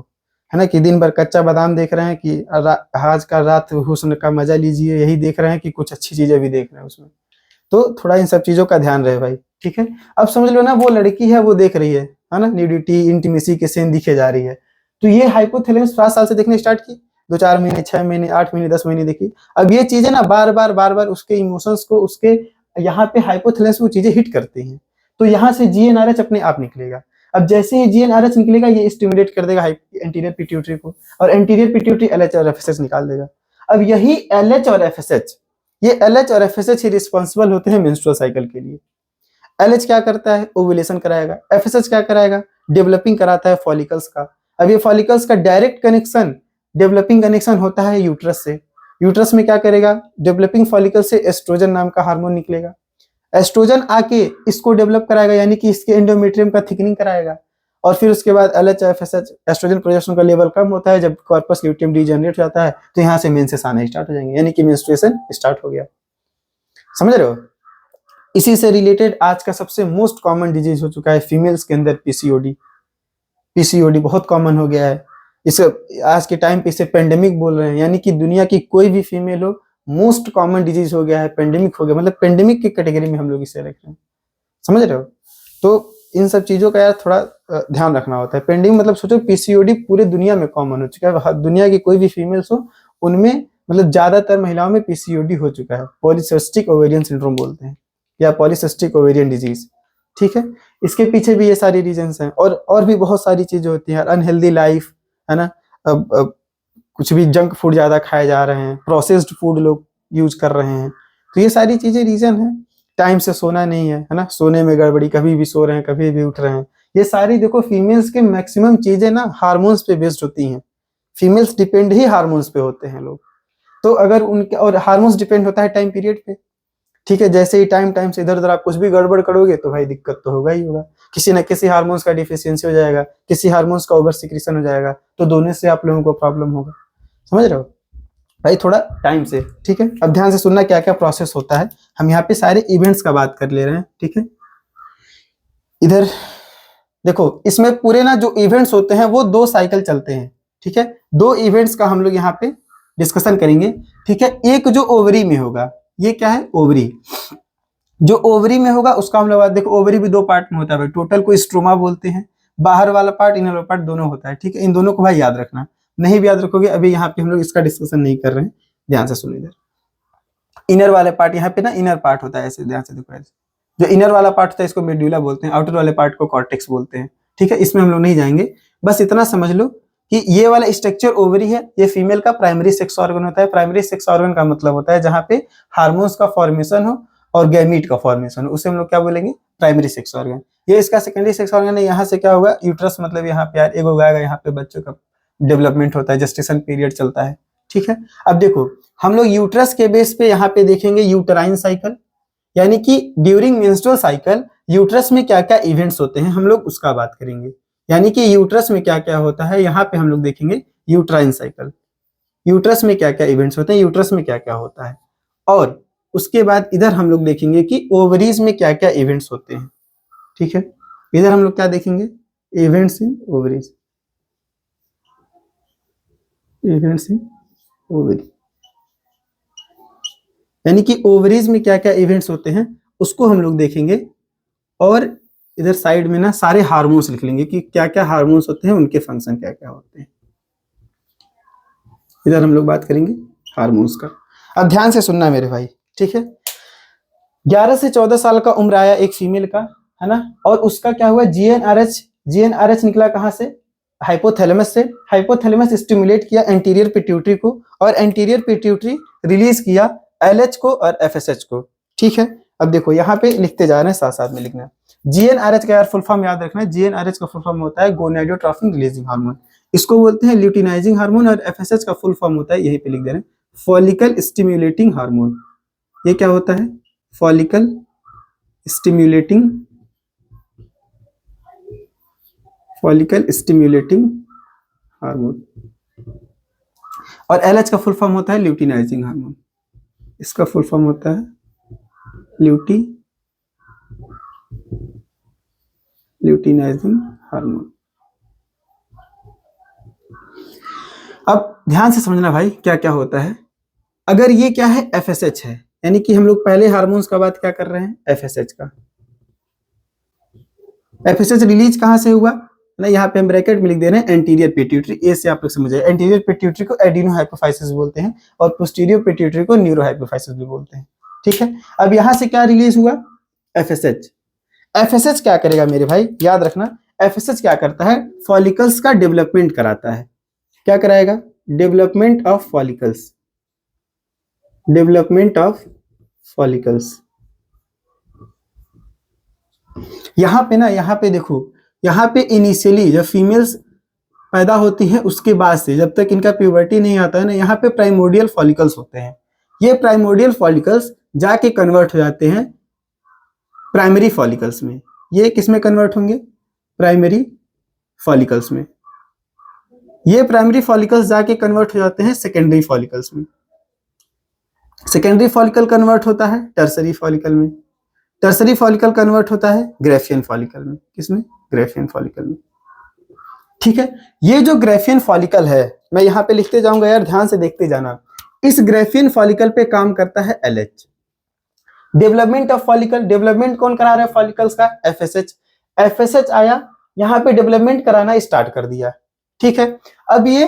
है ना, कि दिन भर कच्चा बादाम देख रहे हैं कि आज का रात हुस्न का मजा लीजिए, यही देख रहे हैं कि कुछ अच्छी चीजें भी देख रहे हैं उसमें। तो थोड़ा इन सब चीजों का ध्यान रहे भाई, ठीक है। अब समझ लो ना, वो लड़की है वो देख रही है ना, न्यूडिटी इंटीमेसी के सीन दिखे जा रही है, तो ये हाइपोथैलेमस 7 साल से देखने स्टार्ट की, 2-4 महीने, 6 महीने, 8 महीने, 10 महीने देखी। अब ये चीजें ना बार बार उसके इमोशंस को, उसके यहाँ पे हाइपोथैलेमस वो चीजें हिट करती हैं, तो यहाँ से GnRH अपने आप निकलेगा। अब जैसे ही GnRH निकलेगा, ये स्टिमुलेट कर देगा एंटीरियर पिट्यूटरी को, और एंटीरियर पिट्यूटरी LH और FSH निकाल देगा। अब यही LH और FSH, ये LH और FSH ही रिस्पॉन्सिबल होते हैं मेंस्ट्रुअल साइकिल के लिए। LH क्या करता है? ओव्यूलेशन कराएगा। FSH क्या कराएगा? डेवलपिंग कराता है फॉलिकल्स का। अब ये फॉलिकल्स का डायरेक्ट कनेक्शन, डेवलपिंग कनेक्शन होता है यूट्रस से। यूट्रस में क्या करेगा? डेवलपिंग फॉलिकल से एस्ट्रोजन नाम का हार्मोन निकलेगा। एस्ट्रोजन आके इसको डेवलप कराएगा, यानी कि इसके एंडोमेट्रियम का थिकनिंग कराएगा। और फिर उसके बाद LH FSH, एस्ट्रोजन प्रोजेस्टेरोन का लेवल कम होता है, जब कॉर्पस ल्यूटियम डीजनरेट हो जाता है, तो यहाँ से मेंसेस आना स्टार्ट हो जाएंगे, यानी कि मेंस्ट्रुएशन स्टार्ट हो गया। समझ रहे हो? इसी से रिलेटेड आज का सबसे मोस्ट कॉमन डिजीज हो चुका है फीमेल्स के अंदर PCOD। PCOD बहुत कॉमन हो गया है। इसे आज के टाइम पे इसे पेंडेमिक बोल रहे हैं, यानी कि दुनिया की कोई भी फीमेल हो, मोस्ट कॉमन डिजीज हो गया है, पेंडेमिक हो गया, मतलब पेंडेमिक की कैटेगरी में हम लोग इसे रख रहे हैं। समझ रहे हो? तो इन सब चीजों का यार थोड़ा ध्यान रखना होता है। पेंडेमिक मतलब सोचो PCOD पूरे दुनिया में कॉमन हो चुका है, दुनिया की कोई भी फीमेल्स हो उनमें, मतलब ज्यादातर महिलाओं में PCOD हो चुका है। पॉलीसिस्टिक ओवेरियन सिंड्रोम बोलते हैं, या पॉलीसिस्टिक ओवेरियन डिजीज, ठीक है। इसके पीछे भी ये सारी रीजंस हैं, और भी बहुत सारी चीजें होती हैं। अनहेल्दी लाइफ, है ना, अब कुछ भी जंक फूड ज्यादा खाए जा रहे हैं, प्रोसेस्ड फूड लोग यूज कर रहे हैं, तो ये सारी चीजें रीजन है। टाइम से सोना नहीं है ना, सोने में गड़बड़ी, कभी भी सो रहे हैं, कभी भी उठ रहे हैं। ये सारी देखो फीमेल्स के मैक्सिमम चीजें ना हार्मोन्स पे बेस्ड होती हैं। फीमेल्स डिपेंड ही हार्मोन्स पे होते हैं लोग। तो अगर उनके, और हार्मोन्स डिपेंड होता है टाइम पीरियड पे, ठीक है, जैसे ही टाइम से इधर उधर आप कुछ भी गड़बड़ करोगे तो भाई दिक्कत तो होगा ही होगा, किसी न किसी हार्मोन्स का डिफिशियंसी हो जाएगा, किसी हार्मोन्स का ओवर सिक्रीशन हो जाएगा, तो दोनों से आप लोगों को प्रॉब्लम होगा। समझ रहे हो भाई, थोड़ा टाइम से। ठीक है, अब ध्यान से सुनना क्या क्या प्रोसेस होता है। हम यहाँ पे सारे इवेंट्स का बात कर ले रहे हैं। ठीक है, इधर देखो, इसमें पूरे ना जो इवेंट्स होते हैं वो 2 साइकिल चलते हैं। ठीक है, 2 इवेंट्स का हम लोग यहाँ पे डिस्कशन करेंगे। ठीक है, एक जो ओवरी में होगा, ये क्या है, ओवरी। जो ओवरी में होगा उसका हम लोग देखो, ओवरी भी 2 पार्ट में होता है भाई, टोटल को स्ट्रोमा बोलते हैं, बाहर वाला पार्ट इनर वाला पार्ट दोनों होता है। ठीक है, इन दोनों को भाई याद रखना, नहीं भी याद रखोगे अभी यहाँ पे हम लोग इसका डिस्कशन नहीं कर रहे हैं, ध्यान से सुनो। इधर इनर वाले पार्ट, यहाँ पे ना इनर पार्ट होता है, ऐसे ध्यान से देखो, ऐसे जो इनर वाला पार्ट होता है इसको मेड्यूला बोलते हैं, आउटर वाले पार्ट को कॉर्टेक्स बोलते हैं। ठीक है, इसमें हम लोग नहीं जाएंगे, बस इतना समझ लो कि ये वाला स्ट्रक्चर ओवरी है, ये फीमेल का प्राइमरी सेक्स ऑर्गन होता है। प्राइमरी सेक्स ऑर्गन का मतलब होता है जहां पे हार्मोन्स का फॉर्मेशन हो और गैमीट का फॉर्मेशन हो, उसे हम लोग क्या बोलेंगे, प्राइमरी सेक्स ऑर्गन। ये इसका सेकेंडरी सेक्स ऑर्गन है, यहाँ से क्या होगा, यूट्रस, मतलब यहाँ पे यार एग उगाएगा, यहाँ पे बच्चों का डेवलपमेंट होता है, जेस्टेशन पीरियड चलता है। ठीक है, अब देखो हम लोग यूट्रस के बेस पे यहाँ पे देखेंगे यूटराइन साइकिल, यानी कि ड्यूरिंग मेंस्ट्रुअल साइकिल यूट्रस में क्या क्या इवेंट्स होते हैं हम लोग उसका बात करेंगे, यानी कि यूट्रस में क्या क्या होता है, यहाँ पे हम लोग देखेंगे यूट्राइन साइकिल, यूट्रस में क्या क्या इवेंट्स होते हैं, यूट्रस में क्या क्या होता है। और उसके बाद इधर हम लोग देखेंगे कि ओवरीज में क्या क्या इवेंट्स होते हैं। ठीक है, इधर हम लोग क्या देखेंगे, events in ovaries, events in ovary, यानी कि ओवरीज में क्या क्या इवेंट्स होते हैं उसको हम लोग देखेंगे। और इधर साइड में ना सारे हार्मोन्स लिख लेंगे कि क्या क्या हार्मोन्स होते हैं, उनके फंक्शन क्या क्या होते हैं। इधर हम लोग बात करेंगे हार्मोन्स का। अब ध्यान से सुनना मेरे भाई। ठीक है, 11 से 14 साल का उम्र आया एक फीमेल का, है ना, और उसका क्या हुआ, जीएनआरएच, जीएनआरएच निकला कहां से, हाइपोथैलेमस से। हाइपोथैलेमस स्टिमुलेट किया एंटीरियर पिट्यूटरी को, और एंटीरियर पिट्यूटरी रिलीज किया एलएच को और एफएसएच को। ठीक है, अब देखो यहाँ पे लिखते जा रहे हैं, साथ साथ में लिखना है। जीएनआरएच का यार फुल फॉर्म याद रखना है, जीएनआरएच का फुल फॉर्म होता है गोनाडोट्रोपिन रिलीजिंग हार्मोन, इसको बोलते हैं ल्यूटिनाइजिंग हार्मोन। और एफएसएच का फुल फॉर्म होता है, यहीं पे लिख दे रहे हैं, फॉलिकल स्टिम्युलेटिंग हार्मोन। ये क्या होता है, follicle stimulating, follicle stimulating hormone. और एलएच का फुल फॉर्म होता है ल्यूटिनाइजिंग हार्मोन, इसका फुल फॉर्म होता है ल्यूटिनाइजिंग हार्मोन। अब ध्यान से समझना भाई क्या क्या होता है। अगर ये क्या है, एफएसएच है, यानी कि हम लोग पहले हार्मोन्स का बात क्या कर रहे हैं, एफएसएच का। एफएसएच रिलीज कहां से हुआ ना, यहाँ पे हम ब्रैकेट में लिख दे रहे हैं एंटीरियर पिट्यूटरी, ए से आप लोग समझ जाए। एंटीरियर पिट्यूटरी को एडिनोहाइपोफाइसिस बोलते हैं और पोस्टीरियर पिट्यूटरी को न्यूरोहाइपोफाइसिस भी बोलते हैं। ठीक है, अब यहाँ से क्या रिलीज हुआ, एफएसएच। एफएसएच क्या करेगा मेरे भाई, याद रखना, एफएसएच क्या करता है, फॉलिकल्स का डेवलपमेंट कराता है। क्या कराएगा, development of follicles, development of follicles. यहाँ पे ना, यहाँ पे देखो, यहाँ पे इनिशियली जब फीमेल्स पैदा होती हैं उसके बाद से जब तक इनका प्यूबर्टी नहीं आता है ना, यहाँ पे प्राइमोडियल फॉलिकल्स होते हैं। ये प्राइमोडियल फॉलिकल्स जाके कन्वर्ट हो जाते हैं प्राइमरी फॉलिकल्स में। ये किस में कन्वर्ट होंगे, प्राइमरी फॉलिकल्स में। ये प्राइमरी फॉलिकल्स जाके कन्वर्ट हो जाते हैं सेकेंडरी फॉलिकल्स में। सेकेंडरी फॉलिकल कन्वर्ट होता है टर्सरी फॉलिकल में, टर्सरी फॉलिकल कन्वर्ट होता है ग्रेफियन फॉलिकल में। किसमें, ग्रेफियन फॉलिकल में। ठीक है, ये जो ग्रेफियन फॉलिकल है, मैं यहाँ पे लिखते जाऊंगा यार, ध्यान से देखते जाना। इस ग्रेफियन फॉलिकल पे काम करता है LH. Development of follicle, development कौन करा रहा है फॉलिकल्स का, एफएसएच। एफएसएच आया यहाँ पे डेवलपमेंट कराना स्टार्ट कर दिया। ठीक है, अब ये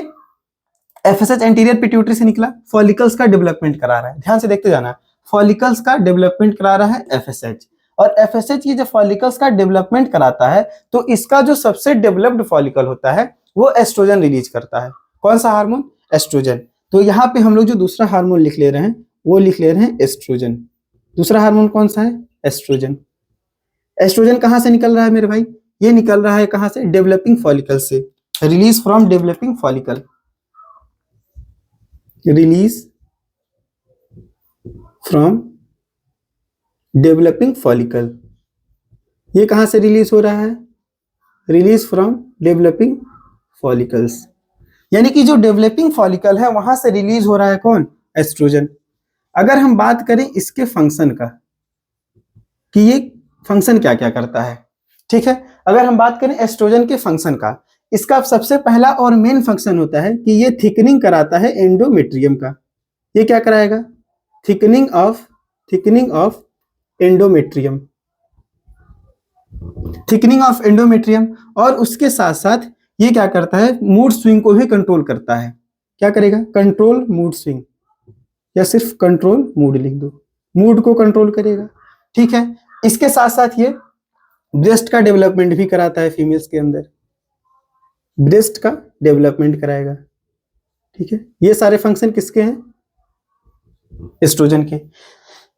एफएसएच एंटीरियर पिट्यूटरी से निकला, फॉलिकल्स का डेवलपमेंट करा रहा है, ध्यान से देखते जाना। फॉलिकल्स का डेवलपमेंट करा रहा है एफएसएच, और एफएसएच ये जब फॉलिकल्स का डेवलपमेंट कराता है तो इसका जो सबसे डेवलप्ड फॉलिकल होता है वो एस्ट्रोजन रिलीज करता है। कौन सा हार्मोन, एस्ट्रोजन। तो यहाँ पे हम लोग जो दूसरा हार्मोन लिख ले रहे हैं वो लिख ले रहे हैं एस्ट्रोजन। दूसरा हार्मोन कौन सा है, एस्ट्रोजन। एस्ट्रोजन कहां से निकल रहा है मेरे भाई, ये निकल रहा है कहां से, डेवलपिंग फॉलिकल से, release from developing follicle, release from developing follicle, ये कहां से रिलीज हो रहा है? रिलीज फ्रॉम डेवलपिंग फॉलिकल्स, यानी कि जो डेवलपिंग फॉलिकल है वहां से रिलीज हो रहा है कौन? एस्ट्रोजन। अगर हम बात करें इसके फंक्शन का कि ये फंक्शन क्या क्या करता है, ठीक है, अगर हम बात करें एस्ट्रोजन के फंक्शन का, इसका सबसे पहला और मेन फंक्शन होता है कि ये थिकनिंग कराता है एंडोमेट्रियम का। ये क्या कराएगा? Thickening of endometrium, thickening of endometrium. और उसके साथ साथ ये क्या करता है? मूड स्विंग को भी कंट्रोल करता है। क्या करेगा? कंट्रोल मूड स्विंग, या सिर्फ कंट्रोल मूड लिख दो, मूड को कंट्रोल करेगा, ठीक है। इसके साथ साथ ये ब्रेस्ट का डेवलपमेंट भी कराता है, फीमेल्स के अंदर ब्रेस्ट का डेवलपमेंट कराएगा, ठीक है। ये सारे फंक्शन किसके हैं? एस्ट्रोजन के।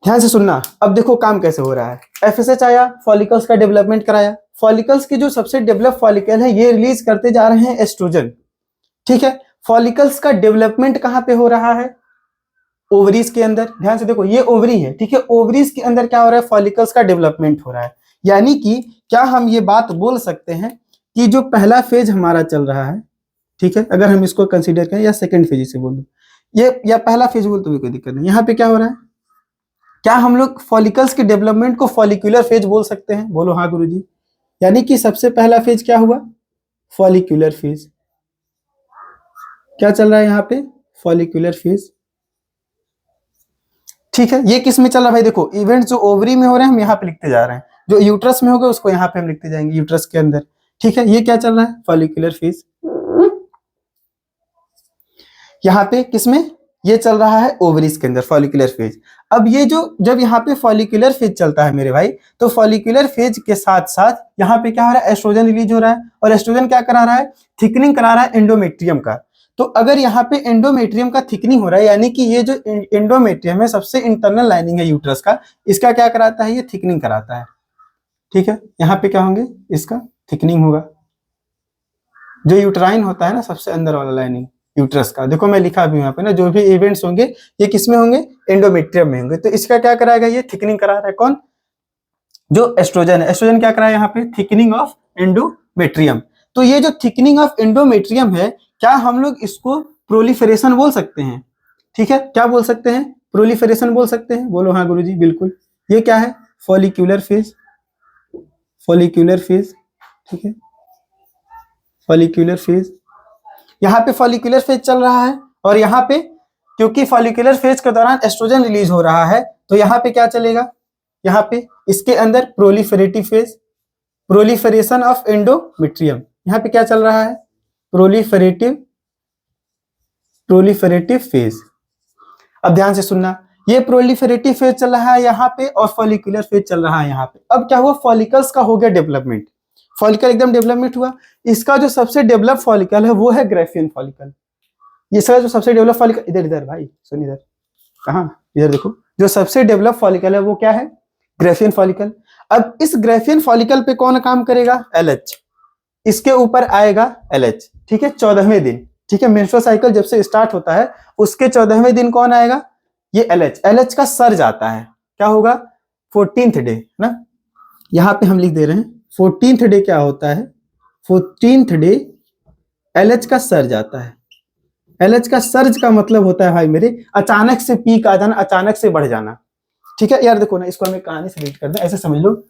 ध्यान से सुनना, अब देखो काम कैसे हो रहा है। एफएसएच आया, फॉलिकल्स का डेवलपमेंट कराया, फॉलिकल्स के जो सबसे डेवलप फॉलिकल है ये रिलीज करते जा रहे हैं एस्ट्रोजन, ठीक है। फॉलिकल्स का डेवलपमेंट कहां पे हो रहा है? ओवरीज के अंदर। ध्यान से देखो, ये ओवरी है, ठीक है, ओवरीज के अंदर क्या हो रहा है? फॉलिकल्स का डेवलपमेंट हो रहा है। यानी कि क्या हम ये बात बोल सकते हैं कि जो पहला फेज हमारा चल रहा है, ठीक है, अगर हम इसको कंसीडर करें, या सेकंड फेज से बोल दो, ये या पहला फेज बोल तो भी कोई दिक्कत नहीं। यहाँ पे क्या हो रहा है? क्या हम लोग फॉलिकल्स के डेवलपमेंट को फॉलिक्यूलर फेज बोल सकते हैं? बोलो हाँ गुरुजी। यानी कि सबसे पहला फेज क्या हुआ? Follicular phase. क्या चल रहा है यहाँ पे? फॉलिक्यूलर फेज, ठीक है। ये किस में चल रहा है भाई? देखो, इवेंट्स जो ओवरी में हो रहे हैं हम यहाँ पे लिखते जा रहे हैं, जो यूट्रस में होगा उसको यहाँ पे हम लिखते जाएंगे, यूट्रस के अंदर, ठीक है। ये क्या चल रहा है? Follicular phase. यहाँ पे किसमें? ये चल रहा है ओवरीज के अंदर, फॉलिकुलर फेज। अब ये जो जब यहाँ पे फॉलिकुलर फेज चलता है मेरे भाई, तो फॉलिकुलर फेज के साथ साथ यहाँ पे क्या हो रहा है? एस्ट्रोजन रिलीज हो रहा है, और एस्ट्रोजन क्या करा रहा है? थिकनिंग करा रहा है एंडोमेट्रियम का। तो अगर यहाँ पे एंडोमेट्रियम का थिकनिंग हो रहा है, यानी कि ये जो एंडोमेट्रियम है, सबसे इंटरनल लाइनिंग है यूट्रस का, इसका क्या कराता है? ये थिकनिंग कराता है, ठीक है। यहाँ पे क्या होंगे? इसका थिकनिंग होगा। जो यूट्राइन होता है ना, सबसे अंदर वाला लाइनिंग यूट्रस का, देखो मैं लिखा भी यहाँ पे ना, जो भी इवेंट्स होंगे ये किसमें होंगे? एंडोमेट्रियम में होंगे। तो इसका क्या कराएगा? ये थिकनिंग करा रहा है कौन? जो एस्ट्रोजन है। एस्ट्रोजन क्या कराया यहाँ पे? Thickening of endometrium. तो ये जो थिकनिंग ऑफ एंडोमेट्रियम है, क्या हम लोग इसको प्रोलिफरेशन बोल सकते हैं? ठीक है, क्या बोल सकते हैं? प्रोलिफरेशन बोल सकते हैं। बोलो हाँ गुरुजी, बिल्कुल। ये क्या है? फॉलिक्यूलर फेज, फॉलिक्यूलर फेज, ठीक है, फॉलिक्यूलर फेज। यहाँ पे फॉलिकुलर फेज चल रहा है, और यहाँ पे क्योंकि फॉलिकुलर फेज के दौरान एस्ट्रोजन रिलीज हो रहा है, तो यहाँ पे क्या चलेगा? यहाँ पे इसके अंदर proliferative phase, proliferation of endometrium. यहाँ पे क्या चल रहा है? Proliferative phase. अब ध्यान से सुनना, ये प्रोलिफरेटिव फेज चल रहा है यहाँ पे, और फॉलिकुलर फेज चल रहा है यहाँ पे। अब क्या हुआ? फॉलिकल्स का हो गया डेवलपमेंट, फॉलिकल एकदम डेवलपमेंट हुआ। इसका जो सबसे डेवलप फॉलिकल है वो है ग्राफियन फॉलिकल। इसका जो सबसे डेवलप फॉलिकल, इधर इधर भाई सुन, इधर कहाँ, इधर देखो, जो सबसे डेवलप फॉलिकल है वो क्या है? Graafian follicle. अब इस ग्राफियन फॉलिकल पे कौन काम करेगा? LH। इसके ऊपर आएगा LH, ठीक है, 14वें दिन, ठीक है। मेंस्ट्रुअल साइकिल जब से स्टार्ट होता है उसके 14वें दिन कौन आएगा? ये LH। LH का सर्ज आता है, क्या होगा? 14th डे ना, यहाँ पे हम लिख दे रहे हैं 14th डे। क्या होता है? 14th डे LH का सर्ज आता है। LH का सर्ज का मतलब होता है भाई मेरे, अचानक से पीक आ जाना, अचानक से बढ़ जाना, ठीक है। यार देखो ना, इसको हमें कहानी से रिलेट कर दें, ऐसे समझ लो,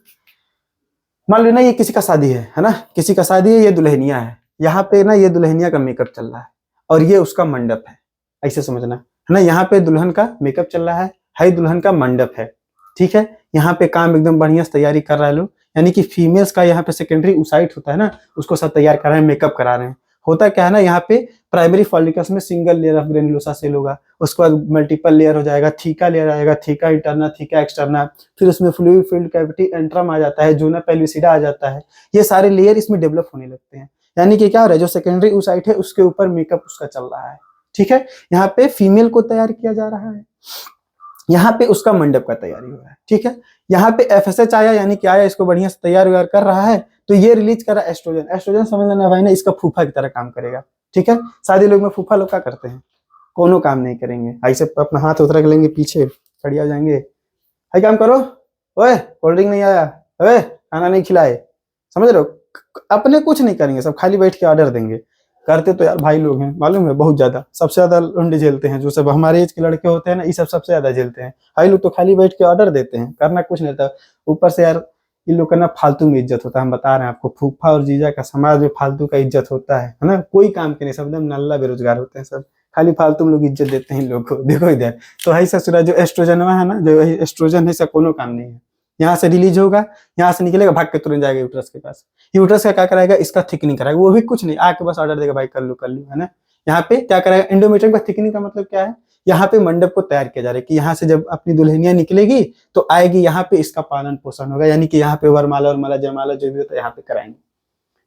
मान लो ना ये किसी का शादी है ना, किसी का शादी है, ये दुल्हनिया है, यहाँ पे ना ये दुल्हनिया का मेकअप चल रहा है, और ये उसका मंडप है, ऐसे समझना है ना। यहाँ पे दुल्हन का मेकअप चल रहा है दुल्हन का मंडप है, ठीक है। यहाँ पे काम एकदम बढ़िया से तैयारी कर रहा है लोग, यानी कि फीमेल्स का यहाँ पे सेकेंडरी ऊसाइट होता है ना, उसको सब तैयार कर रहे हैं, मेकअप करा रहे हैं। होता क्या है ना, यहाँ पे प्राइमरी फॉलिकल्स में single layer of granulosa cell होगा, उसके बाद मल्टीपल लेयर हो जाएगा, थीका लेयर आएगा, थीका इंटरना, थीका एक्सटर्ना, फिर उसमें फ्लूइड फिल्ड कैविटी एंट्रम आ जाता है, जूना पेल्विसिडा आ जाता है। ये सारे लेयर इसमें डेवलप होने लगते हैं, यानी कि क्या हो रहा है, जो सेकेंडरी ऊसाइट है उसके ऊपर मेकअप उसका चल रहा है, ठीक है। यहाँ पे फीमेल को तैयार किया जा रहा है, यहाँ पे उसका मंडप का तैयारी हो रहा है, ठीक है। यहाँ पे FSH आया, यानी कि आया, इसको बढ़िया से तैयार व्यार कर रहा है, तो ये रिलीज कर रहा है एस्ट्रोजन। एस्ट्रोजन समझ लेना भाई ना, इसका फूफा की तरह काम करेगा, ठीक है। शादी लोग में फूफा लोग क्या करते हैं? कोनो काम नहीं करेंगे, ऐसे अपना हाथ उतर लेंगे, पीछे खड़े हो जाएंगे, हाई काम करो, ओए कोल्ड ड्रिंक नहीं आया, ओए खाना नहीं खिलाए, समझ रहे हो? अपने कुछ नहीं करेंगे, सब खाली बैठ के ऑर्डर देंगे। करते तो यार भाई लोग हैं, मालूम है, बहुत ज्यादा, सबसे ज्यादा लुंडी झेलते हैं, जो सब हमारे एज के लड़के होते हैं ना, ये सब सबसे ज्यादा झेलते हैं। भाई लोग तो खाली बैठ के ऑर्डर देते हैं, करना कुछ नहीं था। ऊपर से यार इन लोग का ना फालतू में इज्जत होता है, हम बता रहे हैं आपको, फूफा और जीजा का समाज में फालतू का इज्जत होता है ना, कोई काम के नहीं, सब एकदम नल्ला बेरोजगार होते हैं सब, खाली फालतू में लोग इज्जत देते हैं इन लोग को। देखो इधर तो है ससुरा, जो एस्ट्रोजन है ना, जो एस्ट्रोजन है, इसका कोनो काम नहीं है। यहाँ से रिलीज होगा, यहाँ से निकलेगा, भाग के तुरंत जाएगा यूट्रस के पास। यूट्रस का क्या कराएगा, इसका थिकनिंग कराएगा, वो भी कुछ नहीं, आके बस ऑर्डर देगा, भाई कर लो कर लो, है ना। यहाँ पे क्या कराएगा, एंडोमेट्रियम का थिकनिंग का मतलब क्या है, यहाँ पे मंडप को तैयार किया जा रहा है कि यहाँ से जब अपनी दुल्हनिया निकलेगी तो आएगी, यहाँ पे इसका पालन पोषण होगा, यानी कि यहाँ पे वरमाला और माला जयमाला जो भी होता है यहाँ पे कराएंगे,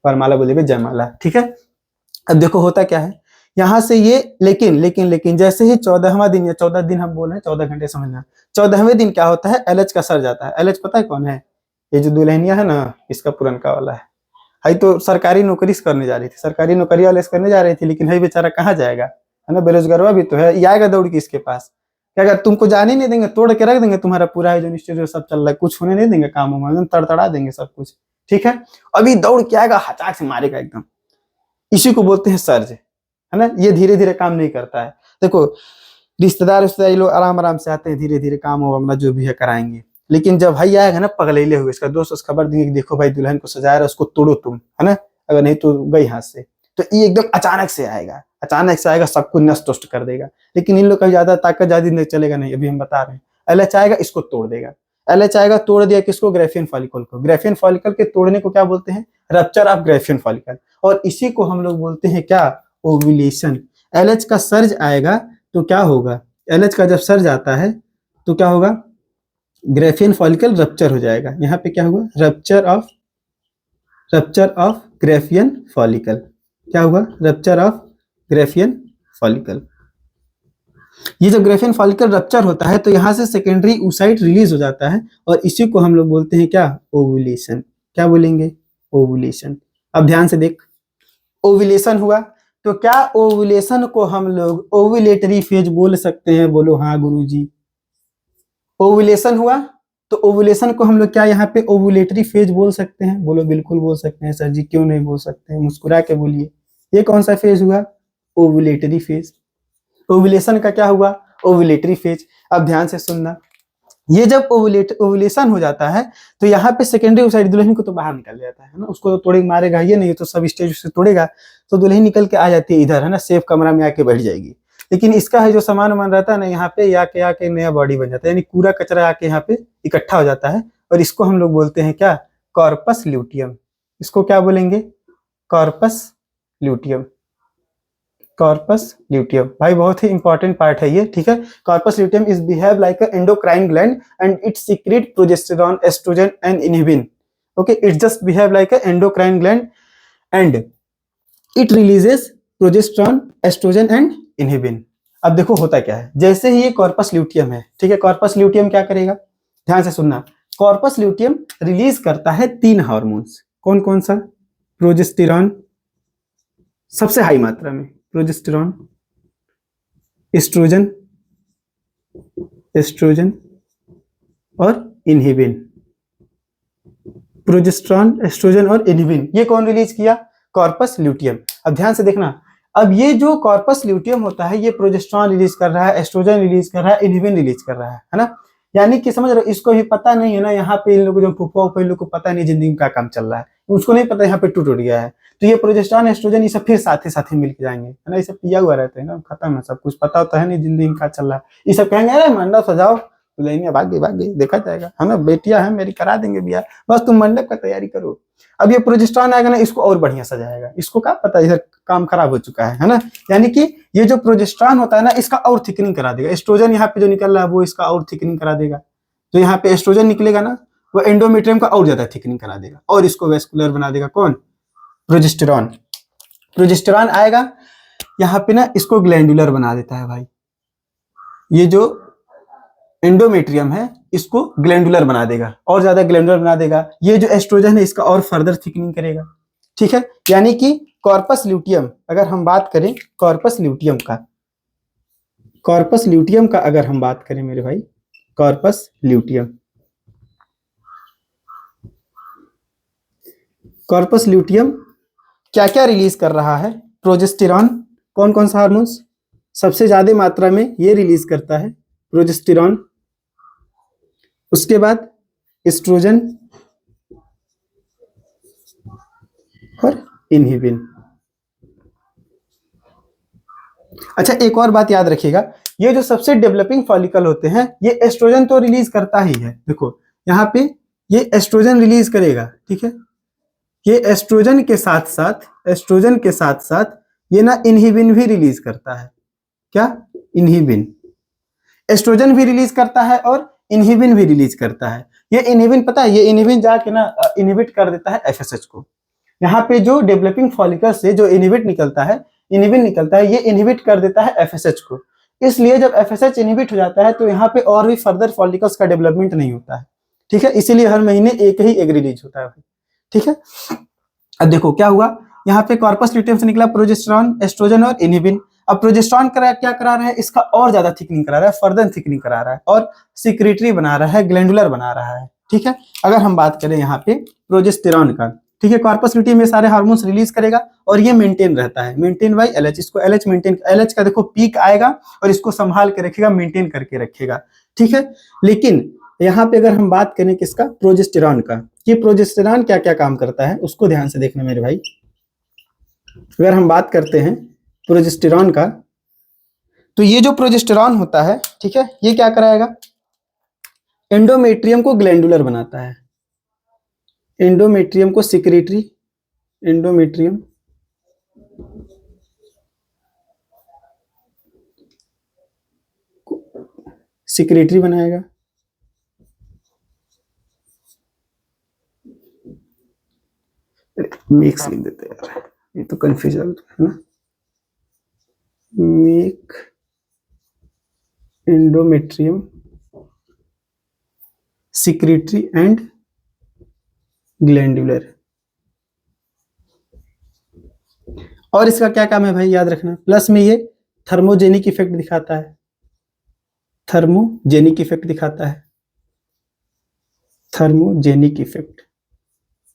वरमाला बोलेंगे जयमाला, ठीक है। अब देखो होता क्या है, यहाँ से ये लेकिन लेकिन लेकिन जैसे ही 14वां दिन, या 14 दिन हम बोल रहे हैं, 14 घंटे समझना, 14वें दिन क्या होता है, एलएच का सर जाता है। एलएच पता है कौन है, ये जो दुल्हनिया है ना, इसका पुरनका वाला है। हाई तो सरकारी नौकरी करने जा रही थी, सरकारी नौकरी वाले करने जा रही थी, लेकिन है बेचारा कहाँ जाएगा, है ना, बेरोजगार भी तो है, ये आएगा दौड़ के इसके पास, क्या अगर तुमको जाने नहीं देंगे, तोड़ के रख देंगे तुम्हारा पूरा है जो इंस्टीट्यूट सब चल रहा है, कुछ होने नहीं देंगे, काम एकदम तड़तड़ा देंगे सब कुछ, ठीक है। अभी दौड़ के आएगा, हचाक से मारेगा एकदम, इसी को बोलते हैं सर्ज, है ना। ये धीरे धीरे काम नहीं करता है। देखो रिश्तेदार ये लोग आराम आराम से आते हैं, धीरे धीरे काम हो अपना जो भी है कराएंगे, लेकिन जब भाई आएगा ना पगलेले हुए, इसका दोस्त उस खबर देंगे कि देखो भाई दुल्हन को सजा रहा है, उसको तोड़ो तुम, है ना, अगर नहीं तो गई हाथ से। तो ये एकदम अचानक से आएगा, अचानक से आएगा, सबको नष्ट नष्ट कर देगा। लेकिन इन लोग का ज्यादा ताकत ज्यादा नहीं चलेगा, नहीं, अभी हम बता रहे हैं। एलएच आएगा, इसको तोड़ देगा। एलएच आएगा, तोड़ दिया किसको, ग्रेफियन फॉलिकल को। ग्रेफियन फॉलिकल के तोड़ने को क्या बोलते हैं, रप्चर ऑफ ग्रेफियन फॉलिकल, और इसी को हम लोग बोलते हैं क्या, ओव्यूलेशन। एलएच का सर्ज आएगा तो क्या होगा, एलएच का जब सर्ज आता है तो क्या होगा, ग्रेफियन फॉलिकल रप्चर हो जाएगा। यहाँ पे क्या होगा, रप्चर ऑफ ग्रेफियन फॉलिकल, क्या होगा, रप्चर ऑफ ग्रेफियन फॉलिकल। ये जब ग्रेफियन फॉलिकल रप्चर होता है तो यहाँ से सेकेंडरी oocyte रिलीज हो जाता है, और इसी को हम लोग बोलते हैं क्या, ओव्यूलेशन। क्या बोलेंगे, ओव्यूलेशन। अब ध्यान से देख, ओव्यूलेशन हुआ तो क्या ओव्यूलेशन को हम लोग ओव्यूलेटरी फेज बोल सकते हैं, बोलो हाँ गुरुजी। ओव्यूलेशन हुआ तो ओव्यूलेशन को हम लोग क्या यहाँ पे ओव्यूलेटरी फेज बोल सकते हैं, बोलो बिल्कुल बोल सकते हैं सर जी, क्यों नहीं बोल सकते हैं, मुस्कुरा के बोलिए। ये कौन सा फेज हुआ, ओव्यूलेटरी फेज। ओव्यूलेशन का क्या हुआ, ओव्यूलेटरी फेज। अब ध्यान से सुनना, ये जब ओव्यूलेशन हो जाता है तो यहाँ पे सेकेंडरी oocyte दुल्हन को तो बाहर निकल जाता है ना, उसको तो तोड़े मारेगा ये नहीं, तो सब स्टेज से तोड़ेगा, तो दुल्हन निकल के आ जाती है इधर, है ना, सेफ कमरा में आके बैठ जाएगी। लेकिन इसका है जो सामान वामान रहता है ना, यहाँ पे आके नया बॉडी बन जाता है, यानी पूरा कचरा आके यहाँ पे इकट्ठा हो जाता है, और इसको हम लोग बोलते हैं क्या, कॉर्पस ल्यूटियम। इसको क्या बोलेंगे, कॉर्पस ल्यूटियम। कॉर्पस ल्यूटियम भाई बहुत ही इंपॉर्टेंट पार्ट है ये, ठीक है। Corpus luteum is behave like a endocrine gland and it secrete progesterone, oestrogen and inhibin. Okay, it just behave like a endocrine gland and it releases progesterone, oestrogen and inhibin. अब देखो होता क्या है, जैसे ही ये कॉर्पस ल्यूटियम है, ठीक है, कॉर्पस ल्यूटियम क्या करेगा, ध्यान से सुनना, कॉर्पस ल्यूटियम रिलीज करता है 3 हार्मोन्स। कौन कौन सा, प्रोजेस्टेरॉन सबसे हाई मात्रा में, प्रोजेस्टेरॉन, एस्ट्रोजन और इनहिबिन। प्रोजेस्टेरॉन, एस्ट्रोजन और इनहिबिन, ये कौन रिलीज किया, कॉर्पस ल्यूटियम। अब ध्यान से देखना, अब ये जो कॉर्पस ल्यूटियम होता है, ये प्रोजेस्टेरॉन रिलीज कर रहा है, एस्ट्रोजन रिलीज कर रहा है, इनहिबिन रिलीज कर रहा है ना। यानी कि समझ रहे हो, इसको भी पता नहीं है ना, यहाँ पे इन लोगों जो फुफा इन लोग को पता नहीं जिंदगी में क्या काम चल रहा है, उसको नहीं पता यहाँ पे टूट गया है। तो ये प्रोजेस्टेरॉन, एस्ट्रोजन ये सब फिर साथ ही मिलके जाएंगे, है ना, ये सब पिया हुआ रहते हैं ना, खत्म है सब कुछ, पता होता है नहीं जिंदगी में क्या चल रहा है। ये सब कहेंगे अरे मंडप सजाओ, लेंगे भाग गई देखा जाएगा, है ना, बेटियां हैं मेरी करा देंगे बियाह, बस तुम मंडप का तैयारी करो। अब ये प्रोजेस्टेरॉन आएगा ना, इसको और बढ़िया सजाएगा, इसको क्या पता इधर काम खराब हो चुका है ना। यानी कि ये जो प्रोजेस्टेरॉन होता है ना, इसका और थिकनिंग करा देगा। एस्ट्रोजन यहाँ पे जो निकल रहा है वो इसका और थिकनिंग करा देगा, तो यहाँ पे एस्ट्रोजन निकलेगा ना, वो एंडोमेट्रियम का और ज्यादा थिकनिंग करा देगा, और इसको वेस्कुलर बना देगा। कौन, प्रोजेस्टेरॉन। प्रोजेस्टेरॉन आएगा यहाँ पे ना, इसको ग्लैंडुलर बना देता है भाई, ये जो एंडोमेट्रियम है इसको ग्लैंडुलर बना देगा, और ज्यादा ग्लैंडुलर बना देगा। ये जो एस्ट्रोजन है इसका और फर्दर थिकनिंग करेगा, ठीक है। यानी कि कॉर्पस ल्यूटियम, अगर हम बात करें कॉर्पस ल्यूटियम का अगर हम बात करें मेरे भाई, कॉर्पस ल्यूटियम, कॉर्पस ल्यूटियम क्या क्या रिलीज कर रहा है? प्रोजेस्टेरॉन, कौन कौन सा हार्मोन्स सबसे ज्यादा मात्रा में ये रिलीज करता है? प्रोजेस्टेरॉन, उसके बाद एस्ट्रोजन और इनहिबिन। अच्छा, एक और बात याद रखिएगा, ये जो सबसे डेवलपिंग फॉलिकल होते हैं ये एस्ट्रोजन तो रिलीज करता ही है। देखो यहाँ पे ये एस्ट्रोजन रिलीज करेगा, ठीक है। ये एस्ट्रोजन के साथ साथ ये ना इनहिबिन भी रिलीज करता है। क्या? इनहिबिन। एस्ट्रोजन भी रिलीज करता है और इनहिबिन भी रिलीज करता है। ये इनहिबिन पता है, ये इनहिबिन जाके ना इनहिबिट कर देता है एफएसएच को। यहाँ पे जो डेवलपिंग फॉलिकल से जो इनहिबिन निकलता है, ये इनहिबिट कर देता है एफएसएच को। इसलिए जब एफएसएच इनहिबिट हो जाता है तो यहाँ पे और भी फर्दर फॉलिकल्स का डेवलपमेंट नहीं होता है, ठीक है। इसीलिए हर महीने एक ही एग रिलीज होता है, ठीक है। अब देखो क्या हुआ, यहाँ पे कॉर्पस ल्यूटियम से निकला प्रोजेस्टेरॉन, एस्ट्रोजन और इनहिबिन। अब प्रोजेस्टेरॉन क्या करा रहा है, इसका और ज्यादा थिकनिंग करा रहा है, फर्दर थिकनिंग करा रहा है और सिक्रेटरी बना रहा है, ग्लैंडुलर बना रहा है, ठीक है। अगर हम बात करें यहाँ पे प्रोजेस्टेरॉन का, ठीक है, कॉर्पस ल्यूटियम में सारे हार्मोन्स रिलीज करेगा और ये मेंटेन रहता है, मेंटेन बाय एलएच। इसको एलएच मेंटेन, एलएच का देखो पीक आएगा और इसको संभाल के रखेगा, मेंटेन करके रखेगा, ठीक है। लेकिन यहाँ पे अगर हम बात करें किसका, प्रोजेस्टेरॉन का, ये प्रोजेस्टेरॉन क्या क्या काम करता है उसको ध्यान से देखना मेरे भाई। अगर हम बात करते हैं प्रोजेस्टेरॉन का, तो ये जो प्रोजेस्टेरॉन होता है, ठीक है, ये क्या कराएगा, एंडोमेट्रियम को ग्लैंडुलर बनाता है, एंडोमेट्रियम को सिक्रेटरी, एंडोमेट्रियम सिक्रेटरी बनाएगा, मेक्स लिख देते हैं यार, ये तो कंफ्यूजन है ना। Make endometrium secretory and glandular. और इसका क्या काम है भाई, याद रखना, प्लस में ये थर्मोजेनिक इफेक्ट दिखाता है, थर्मोजेनिक इफेक्ट दिखाता है, थर्मोजेनिक इफेक्ट।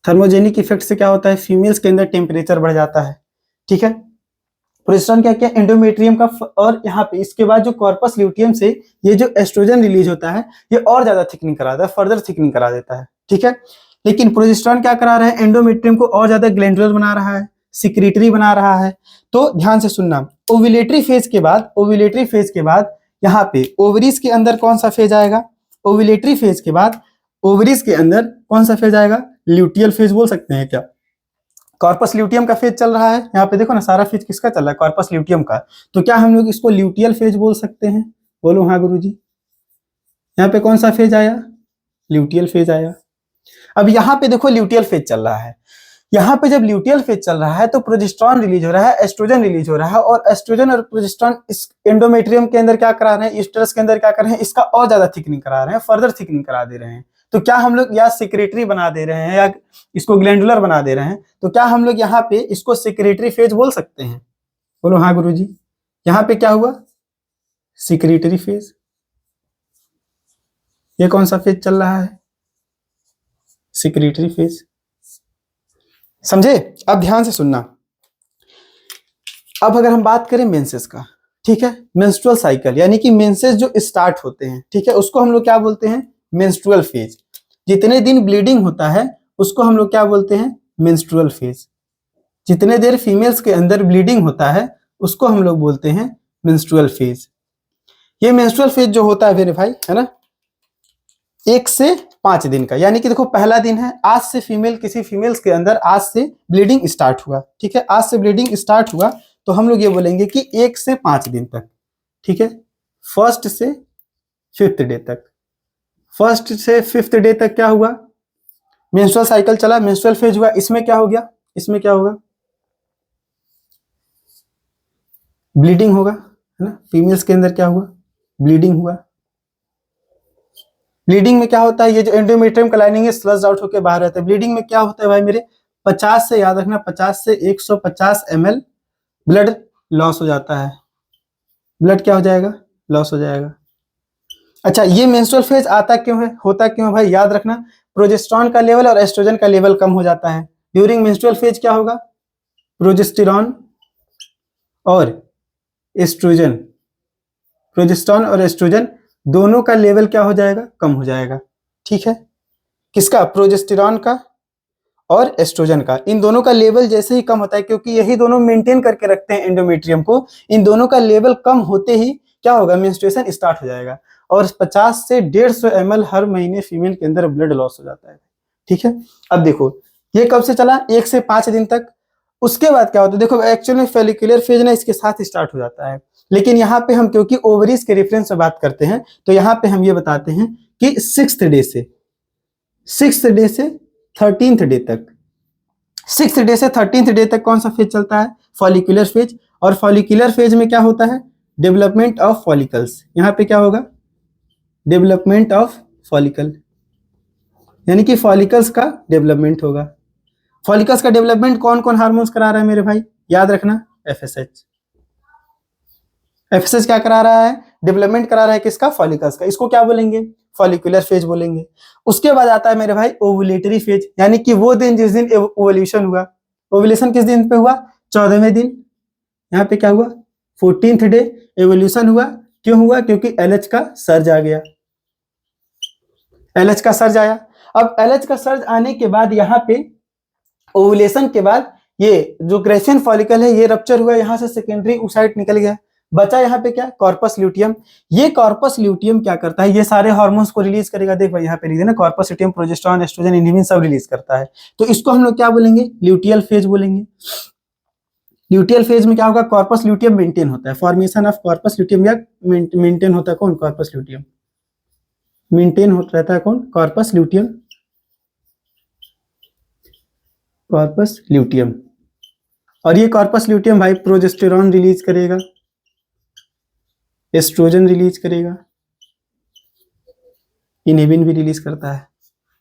थर्मोजेनिक इफेक्ट से क्या होता है, फीमेल्स के अंदर टेम्परेचर बढ़ जाता है, ठीक है। प्रोजेस्टेरॉन क्या किया, एंडोमेट्रियम का, और यहाँ पे इसके बाद जो कॉर्पस ल्यूटियम से ये जो एस्ट्रोजन रिलीज होता है ये और ज्यादा थिकनिंग करा देता है, फर्दर थिकनिंग करा देता है, ठीक है। लेकिन प्रोजेस्टेरॉन क्या करा रहा है, एंडोमेट्रियम को और ज्यादा ग्लैंडुलर बना रहा है, सिक्रेटरी बना रहा है। तो ध्यान से सुनना, ओव्यूलेटरी फेज के बाद यहाँ पे ओवरीज के अंदर कौन सा फेज आएगा, ओव्यूलेटरी फेज के बाद ओवरीज के अंदर कौन सा फेज आएगा, ल्यूटियल फेज बोल सकते हैं क्या। कॉर्पस ल्यूटियम का फेज चल रहा है, यहाँ पे देखो ना सारा फेज किसका चल रहा है, कॉर्पस ल्यूटियम का। तो क्या हम लोग इसको ल्यूटियल फेज बोल सकते हैं, बोलो हाँ गुरुजी। यहाँ पे कौन सा फेज आया, ल्यूटियल फेज आया। अब यहाँ पे देखो ल्यूटियल फेज चल रहा है, यहाँ पे जब ल्यूटियल फेज चल रहा है तो प्रोजेस्टेरॉन रिलीज हो रहा है, एस्ट्रोजन रिलीज हो रहा है, और एस्ट्रोजन और प्रोजेस्टेरॉन इस एंडोमेट्रियम के अंदर क्या करा रहे हैं, यूट्रस के अंदर क्या कर रहे हैं, इसका और ज्यादा थिकनिंग करा रहे हैं, फर्दर थिकनिंग करा दे रहे हैं। तो क्या हम लोग या सिक्रेटरी बना दे रहे हैं या इसको ग्लैंडुलर बना दे रहे हैं, तो क्या हम लोग यहाँ पे इसको सिक्रेटरी फेज बोल सकते हैं, बोलो हाँ गुरुजी। यहाँ पे क्या हुआ, सिक्रेटरी फेज। ये कौन सा फेज चल रहा है, सिक्रेटरी फेज, समझे। अब ध्यान से सुनना, अब अगर हम बात करें मेंसेस का, ठीक है, मेंस्ट्रुअल साइकिल यानी कि मेंसेस जो स्टार्ट होते हैं, ठीक है, उसको हम लोग क्या बोलते हैं, मेंस्ट्रुअल फेज। जितने दिन ब्लीडिंग होता है उसको हम लोग क्या बोलते हैं, मेंस्ट्रुअल फेज। जितने देर फीमेल्स के अंदर ब्लीडिंग होता है उसको हम लोग बोलते हैं मेंस्ट्रुअल फेज। ये मेंस्ट्रुअल फेज जो होता है मेरे भाई, है ना, 1 से 5 दिन का, यानी कि देखो पहला दिन है, आज से किसी फीमेल्स के अंदर आज से ब्लीडिंग स्टार्ट हुआ, ठीक है, आज से ब्लीडिंग स्टार्ट हुआ तो हम लोग ये बोलेंगे कि 1 से 5 दिन तक, ठीक है, 1st से 5th डे तक। 1st से 5th डे तक क्या हुआ, मेंस्ट्रुअल साइकिल चला, मेंस्ट्रुअल फेज हुआ। इसमें क्या हो गया, इसमें क्या होगा, ब्लीडिंग होगा, है ना, फीमेल्स के अंदर क्या हुआ, ब्लीडिंग हुआ। ब्लीडिंग में क्या होता है, ये जो एंडोमेट्रियम का लाइनिंग है स्लज आउट होकर बाहर रहता है। ब्लीडिंग में क्या होता है भाई मेरे, 50 से, याद रखना, 50 से 150 ml ब्लड लॉस हो जाता है, ब्लड क्या हो जाएगा, लॉस हो जाएगा। अच्छा, ये मेंस्ट्रुअल फेज आता क्यों है, होता क्यों है भाई, याद रखना, प्रोजेस्टेरॉन का लेवल और एस्ट्रोजन का लेवल कम हो जाता है। ड्यूरिंग मेंस्ट्रुअल फेज क्या होगा, प्रोजेस्टेरॉन और एस्ट्रोजन, प्रोजेस्टेरॉन और एस्ट्रोजन दोनों का लेवल क्या हो जाएगा, कम हो जाएगा। ठीक है, किसका, प्रोजेस्टेरॉन का और एस्ट्रोजन का, इन दोनों का लेवल जैसे ही कम होता है, क्योंकि यही दोनों मेंटेन करके रखते हैं एंडोमेट्रियम को, इन दोनों का लेवल कम होते ही क्या होगा, मेंस्ट्रुएशन स्टार्ट हो जाएगा और 50 से 150 ml हर महीने फीमेल के अंदर ब्लड लॉस हो जाता है। ठीक है, अब देखो ये कब से चला, 1 से 5 दिन तक। उसके बाद क्या होता है, देखो एक्चुअल में फेलिकुलर फेज ना इसके साथ स्टार्ट हो जाता है, लेकिन यहाँ पे हम क्योंकि ओवरीज के रेफरेंस से बात करते हैं तो यहाँ पे हम ये बताते हैं कि 6th डे से 13th डे तक, 6th डे से 13th डे तक कौन सा फेज चलता है, फॉलिकुलर फेज। और फॉलिकुलर फेज में क्या होता है, डेवलपमेंट ऑफ फॉलिकल्स। यहाँ पे क्या होगा, डेवलपमेंट ऑफ फॉलिकल, यानी कि फॉलिकल्स का डेवलपमेंट होगा। फॉलिकल्स का डेवलपमेंट कौन कौन हार्मोन्स करा रहा है मेरे भाई, याद रखना, एफएसएच। एफएसएच क्या करा रहा है, डेवलपमेंट करा रहा है किसका, फॉलिकल्स का। इसको क्या बोलेंगे, फॉलिकुलर फेज बोलेंगे। उसके बाद आता है मेरे भाई ओवुलेटरी फेज, यानी कि वो दिन जिस दिन ओवुलेशन हुआ। ओवुलेशन किस दिन पे हुआ, 14वें दिन। यहाँ पे क्या हुआ, 14th डे एवोल्यूशन हुआ। क्यों हुआ, क्योंकि एलएच का सर्ज आ गया, एलएच का सर्ज आया। अब एलएच का सर्ज आने के बाद यहाँ पे ओवुलेशन के बाद ये जो ग्रेसियन फॉलिकल है ये रप्चर हुआ, यहाँ से सेकेंडरी oocyte निकल गया, बचा यहाँ पे क्या, कॉर्पस ल्यूटियम। ये कॉर्पस ल्यूटियम क्या करता है, ये सारे हार्मोन्स को रिलीज करेगा। देख भाई यहाँ पे लिख देना, corpus luteum progesterone oestrogen inhibin सब रिलीज करता है। तो इसको हम लोग क्या बोलेंगे, ल्यूटियल फेज बोलेंगे। ल्यूटियल फेज में क्या होगा, कॉर्पस ल्यूटियम मेंटेन होता है, फॉर्मेशन ऑफ कॉर्पस ल्यूटियम, या मेंटेन होता है कौन, कॉर्पस ल्यूटियम मेंटेन होता रहता है, कौन, कॉर्पस ल्यूटियम, कॉर्पस ल्यूटियम। और ये कॉर्पस ल्यूटियम भाई प्रोजेस्टेरॉन रिलीज करेगा, एस्ट्रोजन रिलीज करेगा, इनहिबिन भी रिलीज करता है,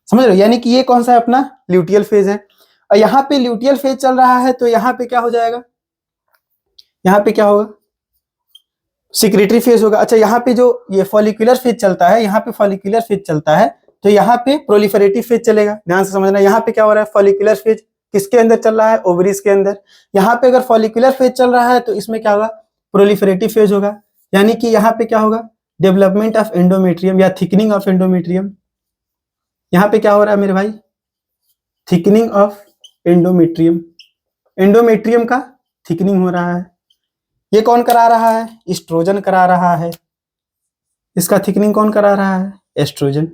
समझ रहे हो। यानी कि ये कौन सा है अपना, ल्यूटियल फेज है। और यहाँ पे ल्यूटियल फेज चल रहा है तो यहाँ पे क्या हो जाएगा, यहाँ पे क्या होगा, सिक्रेटरी फेज होगा। अच्छा, यहाँ पे जो ये फॉलिकुलर फेज चलता है, यहाँ पे फॉलिकुलर फेज चलता है तो यहाँ पे प्रोलिफरेटिव फेज चलेगा। ध्यान से समझना, यहाँ पे क्या हो रहा है, फॉलिकुलर फेज किसके अंदर चल रहा है, ओवरीज के अंदर। यहाँ पे अगर फॉलिकुलर फेज चल रहा है तो इसमें क्या होगा, प्रोलिफरेटिव फेज होगा, यानी कि यहाँ पे क्या होगा, डेवलपमेंट ऑफ एंडोमेट्रियम या थिकनिंग ऑफ एंडोमेट्रियम। यहाँ पे क्या हो रहा है मेरे भाई, थिकनिंग ऑफ एंडोमेट्रियम, एंडोमेट्रियम का थिकनिंग हो रहा है। ये कौन करा रहा है, एस्ट्रोजन करा रहा है। इसका थिकनिंग कौन करा रहा है, एस्ट्रोजन।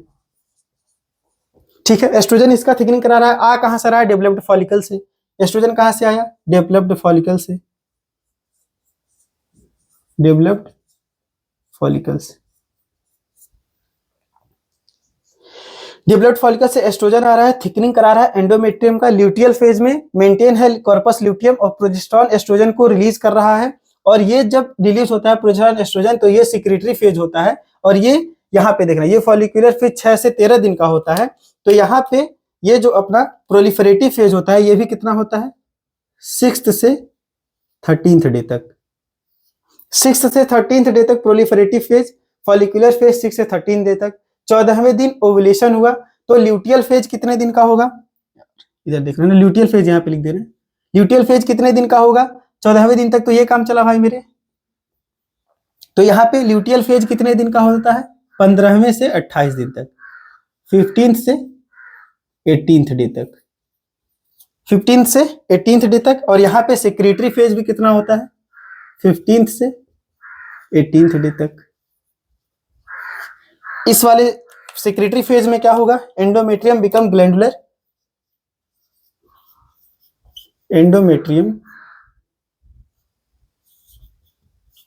ठीक है, एस्ट्रोजन इसका थिकनिंग करा रहा है। आ कहां से रहा है, डेवलप्ड फॉलिकल से। एस्ट्रोजन कहां से आया, डेवलप्ड फॉलिकल से, डेवलप्ड फॉलिकल्स। डेवलप्ड फॉलिकल से एस्ट्रोजन आ रहा है, थिकनिंग करा रहा है एंडोमेट्रियम का। ल्यूटियल फेज में मेंटेन है कॉर्पस ल्यूटियम और प्रोजेस्टेरॉन एस्ट्रोजन को रिलीज कर रहा है। और ये जब रिलीज होता है प्रोजेस्टेरॉन एस्ट्रोजन तो ये सिक्रेटरी फेज होता है। और ये यहाँ पे देखना, ये फॉलिकुलर फेज 6 से 13 दिन का होता है। तो यहाँ पे ये जो अपना प्रोलिफरेटिव फेज होता है ये भी कितना होता है, 6th से 13th डे तक। 6th से 13th डे तक प्रोलिफरेटिव फेज, फॉलिकुलर फेज 6 से 13 डे तक। 14वें दिन ओवुलेशन हुआ तो ल्यूटियल फेज कितने दिन का होगा, इधर देख रहे हो ना, ल्यूटियल फेज यहाँ पे लिख दे रहे हैं। ल्यूटियल फेज कितने दिन का होगा, 14वें दिन तक। तो ये काम चला भाई मेरे। तो यहाँ पे ल्यूटियल फेज कितने दिन का होता है, 15वें से 28 दिन तक, 15th से 18th डे तक, 15th से 18th डे तक। और यहाँ पे सेक्रेटरी फेज भी कितना होता है, 15th से 18th डे तक। इस वाले सेक्रेटरी फेज में क्या होगा, endometrium become glandular,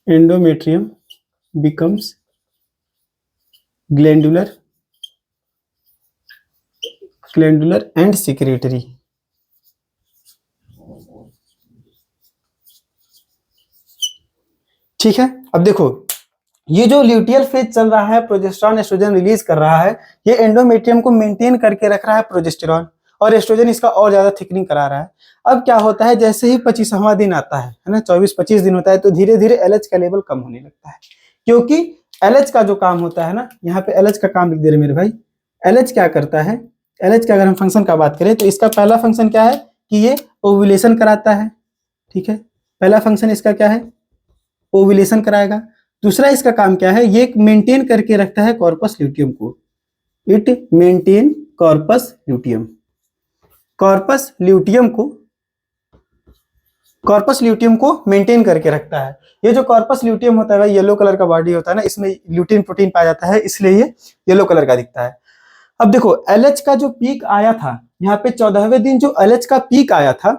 endometrium becomes glandular and secretary. ठीक है, अब देखो ये जो ल्यूटियल फेज चल रहा है, प्रोजेस्टेरॉन एस्ट्रोजन रिलीज कर रहा है, ये एंडोमेट्रियम को मेंटेन करके रख रहा है प्रोजेस्टेरॉन, और एस्ट्रोजन इसका और ज्यादा थिकनिंग करा रहा है। अब क्या होता है, जैसे ही 25वां दिन आता है ना, 24-25 दिन होता है तो धीरे धीरे एलएच का लेवल कम होने लगता है। क्योंकि एलएच का जो काम होता है ना, यहाँ पे एलएच का काम लिख दे रहे मेरे भाई। एलएच क्या करता है, एलएच का अगर हम फंक्शन का बात करें तो इसका पहला फंक्शन क्या है कि ये ओव्यूलेशन कराता है, ठीक है, पहला फंक्शन इसका क्या है, ओव्यूलेशन कराएगा। दूसरा इसका काम क्या है, ये मेंटेन करके रखता है कॉर्पस ल्यूटियम को, it maintain corpus luteum, corpus luteum को, कॉर्पस ल्यूटियम को मेंटेन करके रखता है। ये जो कॉर्पस ल्यूटियम होता है भाई येलो कलर का बॉडी होता है ना, इसमें ल्यूटिन प्रोटीन पाया जाता है, इसलिए ये येलो कलर का दिखता है। अब देखो एलएच का जो पीक आया था यहाँ पे 14वें दिन, जो एलएच का पीक आया था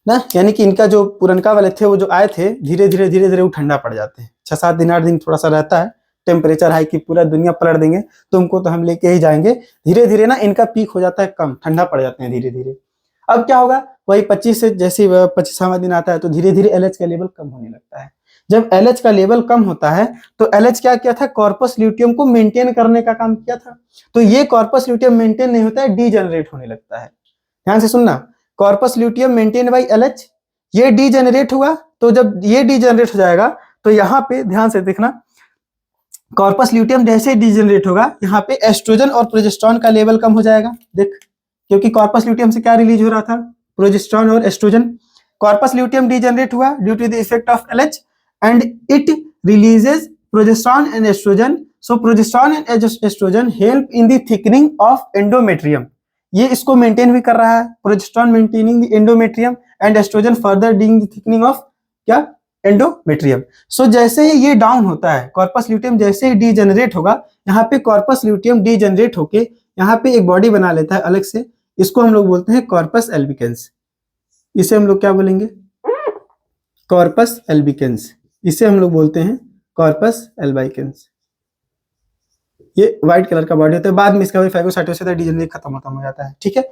ना, यानी कि इनका जो पुरनका वाले थे वो जो आए थे, धीरे धीरे वो ठंडा पड़ जाते हैं। 6-7 दिन 8 दिन थोड़ा सा रहता है टेम्परेचर हाई की पूरा दुनिया पलट देंगे तुमको तो हम लेके ही जाएंगे, धीरे धीरे ना इनका पीक हो जाता है कम, ठंडा पड़ जाते हैं धीरे धीरे। अब क्या होगा, वही 25 से जैसे 25वां दिन आता है तो धीरे धीरे एलएच का लेवल कम होने लगता है। जब एलएच का लेवल कम होता है तो एलएच क्या किया था, कॉर्पस ल्यूटियम को मेंटेन करने का काम किया था। तो ये कॉर्पस ल्यूटियम मेंटेन नहीं होता है, डीजेनरेट होने लगता है। ध्यान से सुनना, corpus luteum maintain by LH, ये डीजेनरेट हुआ। तो जब ये डीजेनरेट हो जाएगा तो यहाँ पे ध्यान से देखना, कॉर्पस ल्यूटियम जैसे डीजेनरेट होगा यहाँ पे एस्ट्रोजन और प्रोजेस्टेरॉन का लेवल कम हो जाएगा। देख, क्योंकि कॉर्पस ल्यूटियम से क्या रिलीज हो रहा था, प्रोजेस्टेरॉन और एस्ट्रोजन। कॉर्पस ल्यूटियम डीजेनरेट हुआ due to the effect of LH and it releases progesterone and oestrogen. So progesterone and oestrogen help in the thickening of endometrium, ये इसको मेंटेन भी कर रहा है, progesterone maintaining the endometrium and oestrogen further doing the thickening of क्या, endometrium. सो जैसे ही ये डाउन होता है कॉर्पस ल्यूटियम, जैसे ही डीजेनरेट होगा यहाँ पे कॉर्पस ल्यूटियम डीजेनरेट होके यहाँ पे एक बॉडी बना लेता है अलग से, इसको हम लोग बोलते हैं कॉर्पस एल्बिकेंस। इसे हम लोग क्या बोलेंगे, कॉर्पस एल्बिकेंस, इसे हम लोग बोलते हैं कॉर्पस एल्बिकेंस। ये व्हाइट कलर का बॉडी होता है, बाद में इसका फाइगोसाइटोसिस डीजेनरेट खत्म हो जाता है, ठीक है।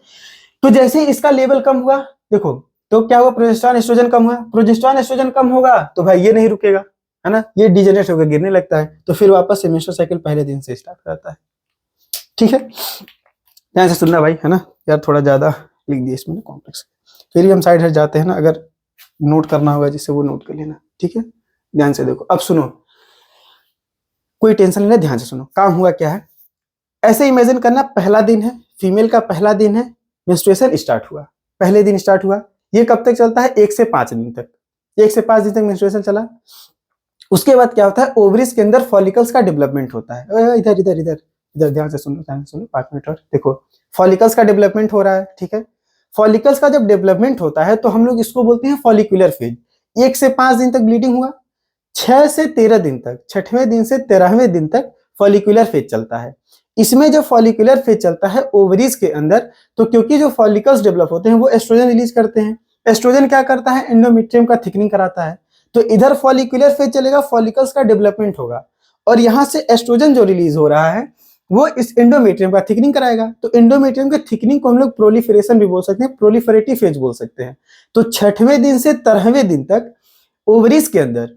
तो जैसे ही इसका लेवल कम हुआ, देखो तो क्या हुआ, प्रोजेस्टेरॉन एस्ट्रोजन कम हुआ, प्रोजेस्टेरॉन एस्ट्रोजन कम होगा तो भाई ये नहीं रुकेगा, है ना, ये डीजेनरेट होकर गिरने लगता है, तो फिर वापस से मेंस्ट्रुअल साइकिल पहले दिन से स्टार्ट करता है, ठीक है। ध्यान से सुनना भाई, है ना, यार थोड़ा ज्यादा लिख दिया इसमें कॉम्प्लेक्स, फिर भी हम साइड हट जाते हैं ना, अगर नोट करना होगा जिससे वो नोट कर लेना, ठीक है। ध्यान से देखो, अब सुनो, कोई टेंशन नहीं, ध्यान से सुनो, काम हुआ क्या है, ऐसे इमेजिन करना, पहला दिन है, फीमेल का पहला दिन है, मेंस्ट्रुएशन स्टार्ट हुआ, पहले दिन स्टार्ट हुआ, ये कब तक चलता है, 1 से 5 दिन तक, 1 से 5 दिन तक मेंस्ट्रुएशन चला। उसके बाद क्या होता है, ओवरीज के अंदर फॉलिकल्स का डेवलपमेंट होता है, इधर इधर इधर इधर ध्यान से सुनो, ध्यान से सुनो, 5 मिनट और देखो, फॉलिकल्स का डेवलपमेंट हो रहा है, ठीक है। फॉलिकल्स का जब डेवलपमेंट होता है तो हम लोग इसको बोलते हैं फॉलिकुलर फेज। 1 से 5 दिन तक ब्लीडिंग हुआ, 6 से 13 दिन तक, 6वें दिन से 13वें दिन तक फॉलिकुलर फेज चलता है। इसमें जब फॉलिकुलर फेज चलता है ओवरीज के अंदर, तो क्योंकि जो फॉलिकल्स डेवलप होते हैं वो एस्ट्रोजन रिलीज करते हैं, एस्ट्रोजन क्या करता है, एंडोमेट्रियम का थिकनिंग कराता है, तो इधर फॉलिकुलर फेज चलेगा, फॉलिकल्स का डेवलपमेंट होगा, और यहाँ से एस्ट्रोजन जो रिलीज हो रहा है वो इस एंडोमेट्रियम का थिकनिंग कराएगा। तो एंडोमेट्रियम के थिकनिंग को हम लोग प्रोलिफरेशन भी बोल सकते हैं, प्रोलिफरेटिव फेज बोल सकते हैं। तो 6वें दिन से 13वें दिन तक ओवरीज के अंदर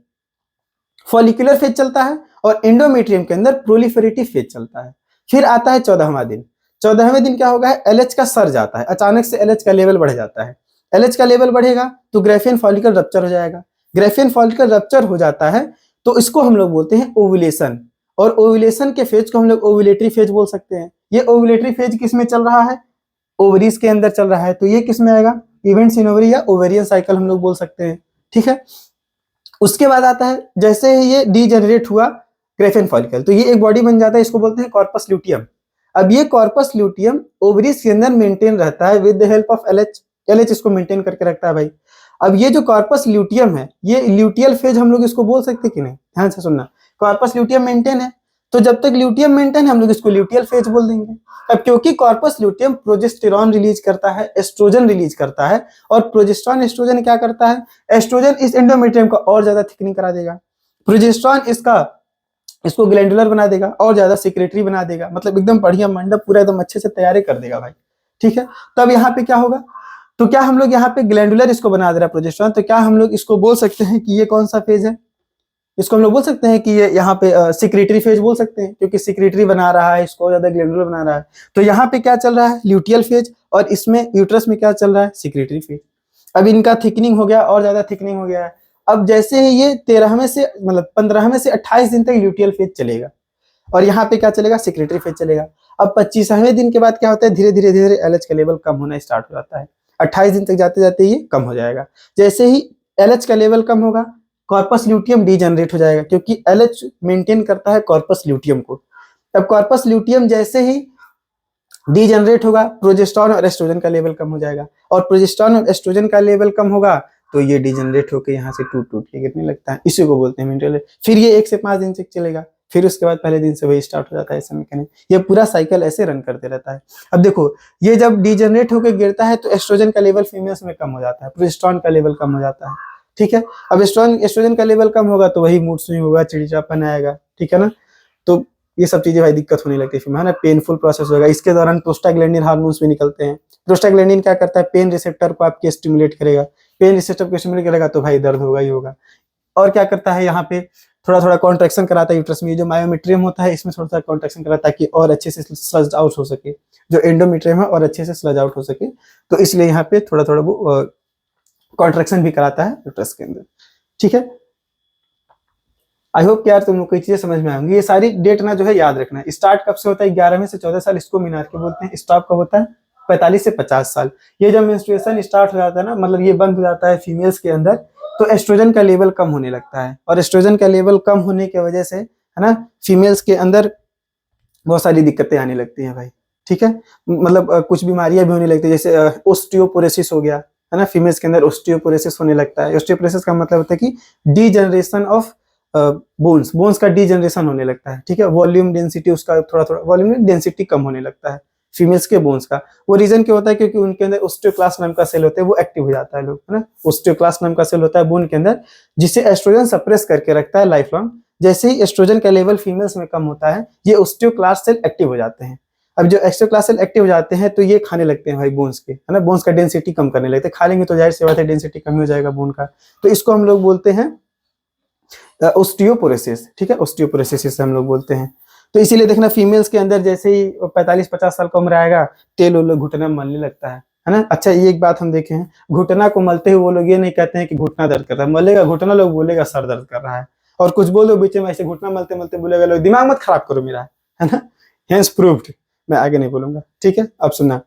फॉलिकुलर फेज चलता है और एंडोमेट्रियम के अंदर प्रोलिफरेटिव फेज चलता है। फिर आता है 14वां दिन, 14वें दिन क्या होगा, एलएच का सर जाता है, अचानक से एलएच का लेवल बढ़ जाता है, एलएच का लेवल बढ़ेगा तो ग्रेफियन फॉलिकल रप्चर हो जाएगा, ग्रेफियन फॉलिकल रप्चर हो जाता है तो इसको हम लोग बोलते हैं ओव्यूलेशन, और ओव्यूलेशन के फेज को हम लोग ओव्यूलेटरी फेज बोल सकते हैं। ये ओव्यूलेटरी फेज किस में चल रहा है, ओवरीज के अंदर चल रहा है, तो ये किस में आएगा, इवेंट्स इन ओवरी या ओवेरियन साइकिल हम लोग बोल सकते हैं, ठीक है। उसके बाद आता है, जैसे ही ये डीजेनरेट हुआ ग्रेफियन फॉलिकल, तो ये एक बॉडी बन जाता है, इसको बोलते हैं कॉर्पस ल्यूटियम। अब ये कॉर्पस ल्यूटियम ओवरीज के अंदर मेंटेन रहता है with the help of LH, LH इसको मेंटेन करके रखता है भाई। अब ये जो कॉर्पस ल्यूटियम है, ये ल्यूटियल फेज हम लोग इसको बोल सकते कि नहीं, ध्यान से सुनना, कॉर्पस ल्यूटियम मेंटेन है, तो जब तक ल्यूटियम मेंटेन है हम लोग इसको ल्यूटियल फेज बोल देंगे। अब क्योंकि कॉर्पस ल्यूटियम प्रोजेस्टेरॉन रिलीज करता है, एस्ट्रोजन रिलीज करता है, और प्रोजेस्टेरॉन एस्ट्रोजन क्या करता है, एस्ट्रोजन इस एंडोमेट्रियम का और ज्यादा थिकनिंग करा देगा, प्रोजेस्टेरॉन इसको ग्लैंडुलर बना देगा, और ज्यादा सिक्रेटरी बना देगा, मतलब एकदम बढ़िया मंडप पूरा एकदम अच्छे से तैयारी कर देगा भाई, ठीक है। तब यहाँ पे क्या होगा, तो क्या हम लोग यहाँ पे ग्लैंडुलर इसको बना दे रहा है प्रोजेस्टेरॉन, तो क्या हम लोग इसको बोल सकते हैं कि ये कौन सा फेज है, इसको हम लोग बोल सकते हैं कि ये यहाँ पे सिक्रेटरी फेज बोल सकते हैं, क्योंकि सिक्रेटरी बना रहा है, इसको ज्यादा ग्लैंडुलर बना रहा है। तो यहाँ पे क्या चल रहा है, ल्यूटियल फेज, और इसमें यूट्रस में क्या चल रहा है, सिक्रेटरी फेज। अब इनका थिकनिंग हो गया, और ज्यादा थिकनिंग हो गया है। अब जैसे ही ये 13वें से मतलब 15वें से 28 दिन तक ल्यूटियल फेज चलेगा, और यहाँ पे क्या चलेगा, सिक्रेटरी फेज चलेगा। अब 25वें दिन के बाद क्या होता है, धीरे धीरे एलएच का लेवल कम होना स्टार्ट हो जाता है, 28 दिन तक जाते जाते ये कम हो जाएगा। जैसे ही LH का लेवल कम होगा, कॉर्पस ल्यूटियम डीजनरेट हो जाएगा, क्योंकि LH मेंटेन करता है कॉर्पस ल्यूटियम को। अब कॉर्पस ल्यूटियम जैसे ही डीजनरेट होगा, प्रोजेस्टेरॉन और एस्ट्रोजन का लेवल कम हो जाएगा, और प्रोजेस्टेरॉन और एस्ट्रोजन का लेवल कम होगा तो ये डीजनरेट होकर यहाँ से टूट टूट के गिरने लगता है। इसी को बोलते हैं मेंटल। फिर ये 1 से 5 दिन तक चलेगा, फिर उसके बाद पहले दिन से वही स्टार्ट हो जाता है ऐसा मैकेनिज्म। ये पूरा साइकिल ऐसे रन करते रहता है। अब देखो, ये जब डीजनरेट होकर गिरता है तो एस्ट्रोजन का लेवल फीमेल्स में कम हो जाता है, प्रोजेस्टेरॉन का लेवल कम हो जाता है, ठीक है। अब एस्ट्रोजन का लेवल कम होगा तो वही मूड स्विंग होगा, चिड़चिड़ापन आएगा, ठीक है ना। तो ये सब चीजें भाई दिक्कत होने लगती है, है ना, पेनफुल प्रोसेस होगा। इसके दौरान प्रोस्टाग्लैंडिन हार्मोन्स भी निकलते हैं। प्रोस्टाग्लैंडिन क्या करता है, पेन रिसेप्टर को आपके स्टिमुलेट करेगा, पेन रिसेप्टर को स्टिमुलेट करेगा तो भाई दर्द होगा ही होगा। और क्या करता है, यहाँ पे थोड़ा थोड़ा कॉन्ट्रैक्शन कराता है यूट्रस में। जो मायोमेट्रियम होता है इसमें थोड़ा सा कॉन्ट्रैक्शन कराता है ताकि और अच्छे से स्लज आउट हो सके, जो एंडोमेट्रियम है और अच्छे से स्लज आउट हो सके, तो इसलिए यहाँ पे थोड़ा थोड़ा वो कॉन्ट्रैक्शन भी कराता है यूट्रस के अंदर, ठीक है। आई होप यार तुम लोग को चीजें समझ में आएंगी। ये सारी डेट ना जो है याद रखना है। स्टार्ट कब से होता है, 11वें से 14 साल, इसको मीनार्की बोलते हैं। स्टॉप कब होता है, 45 से 50 साल। ये जब मेंस्ट्रुएशन स्टार्ट हो जाता है ना, मतलब ये बंद हो जाता है फीमेल्स के अंदर, तो एस्ट्रोजन का लेवल कम होने लगता है, और एस्ट्रोजन का लेवल कम होने की वजह से, है ना, फीमेल्स के अंदर बहुत सारी दिक्कतें आने लगती हैं भाई, ठीक है। मतलब कुछ बीमारियां भी होने लगती है, जैसे ओस्टियोपोरोसिस हो गया, है ना, फीमेल्स के अंदर ओस्टियोपोरोसिस होने लगता है। ओस्टियोपोरोसिस का मतलब होता है कि डीजनरेशन ऑफ बोन्स का डीजनरेशन होने लगता है, ठीक है। वॉल्यूम डेंसिटी उसका थोड़ा थोड़ा वॉल्यूम डेंसिटी कम होने लगता है फीमेल्स के बोन्स का। वो रीजन क्या होता है, क्योंकि उनके अंदर ओस्टियोक्लास्ट नाम का सेल होता है, वो एक्टिव हो जाता है लोग, है ना। ओस्टियोक्लास्ट नाम का सेल होता है बोन के अंदर, जिसे एस्ट्रोजन सप्रेस करके रखता है लाइफ लॉन्ग। जैसे ही एस्ट्रोजन का लेवल फीमेल्स में कम होता है, ये ओस्टियोक्लास्ट सेल एक्टिव हो जाते हैं। अब जो ओस्टियोक्लास्ट सेल एक्टिव हो जाते हैं तो ये खाने लगते हैं भाई बोन्स के, है ना, बोन्स का डेंसिटी कम करने लगते हैं। खा लेंगे तो जाहिर सी बात है डेंसिटी कम हो जाएगा बोन का, तो इसको हम लोग बोलते हैं ओस्टियोपोरोसिस, ठीक है। ओस्टियोपोरोसिस से हम लोग बोलते हैं। तो इसीलिए देखना फीमेल्स के अंदर जैसे ही 45-50 साल का उम्र आएगा, तेल वो लोग घुटना मलने लगता है ना। अच्छा, ये एक बात हम देखे हैं, घुटना को मलते हुए वो लोग ये नहीं कहते हैं कि घुटना दर्द कर रहा है, मलेगा घुटना, लोग बोलेगा सर दर्द कर रहा है। और कुछ बोल दो बीच में ऐसे घुटना मलते मलते बोलेगा लोग दिमाग मत खराब करो मेरा, है ना, हेंस प्रूव्ड। मैं आगे नहीं बोलूंगा, ठीक है। अब सुनना,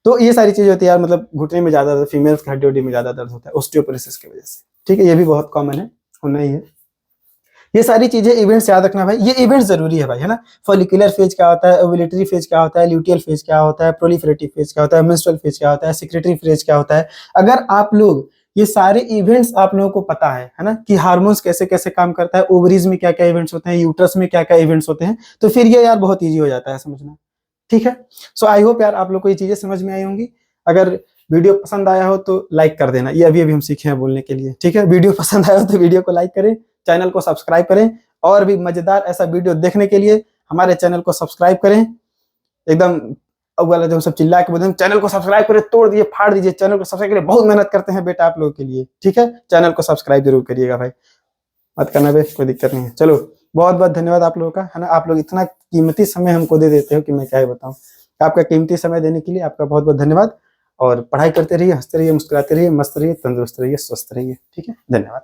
तो ये सारी चीजें होती है यार, मतलब घुटने में ज्यादा दर्द, फीमेल्स की हड्डी में ज्यादा दर्द होता है ओस्टियोपोरोसिस की वजह से, ठीक है। ये भी बहुत कॉमन है, होना ही है। ये सारी चीजें इवेंट्स याद रखना भाई, ये इवेंट्स जरूरी है भाई, है ना। फॉलिकुलर फेज क्या होता है, ओव्यूलेटरी फेज क्या होता है, ल्यूटियल फेज क्या होता है, प्रोलिफरेटिव फेज क्या होता है, मेंस्ट्रुअल फेज क्या होता है, सेक्रेटरी फेज क्या होता है। अगर आप लोग ये सारे इवेंट्स आप लोगों को पता है ना, कि हार्मोन्स कैसे कैसे काम करता है, ओवरीज में क्या क्या इवेंट्स होते हैं, यूट्रस में क्या क्या इवेंट्स होते हैं, तो फिर ये यार बहुत ईजी हो जाता है समझना, ठीक है। सो आई होप यार आप लोग को ये चीजें समझ में आई होंगी। अगर वीडियो पसंद आया हो तो लाइक कर देना, ये अभी अभी हम सीखे हैं बोलने के लिए, ठीक है। वीडियो पसंद आया हो तो वीडियो को लाइक करें, चैनल को सब्सक्राइब करें, और भी मजेदार ऐसा वीडियो देखने के लिए हमारे चैनल को सब्सक्राइब करें। एकदम वाला जो सब चिल्ला के बोलते हैं चैनल को सब्सक्राइब करें, तोड़ दीजिए, फाड़ दीजिए, चैनल को सब्सक्राइब करें, बहुत मेहनत करते हैं बेटा आप लोगों के लिए, ठीक है। चैनल को सब्सक्राइब जरूर करिएगा भाई, मत करना भाई, कोई दिक्कत नहीं है। चलो, बहुत बहुत धन्यवाद आप लोगों का, है ना। आप लोग इतना कीमती समय हमको दे देते हो कि मैं क्या ही बताऊं। आपका कीमती समय देने के लिए आपका बहुत बहुत धन्यवाद। और पढ़ाई करते रहिए, हंसते रहिए, मुस्कुराते रहिए, मस्त रहिए, तंदुरुस्त रहिए, स्वस्थ रहिए, ठीक है। धन्यवाद।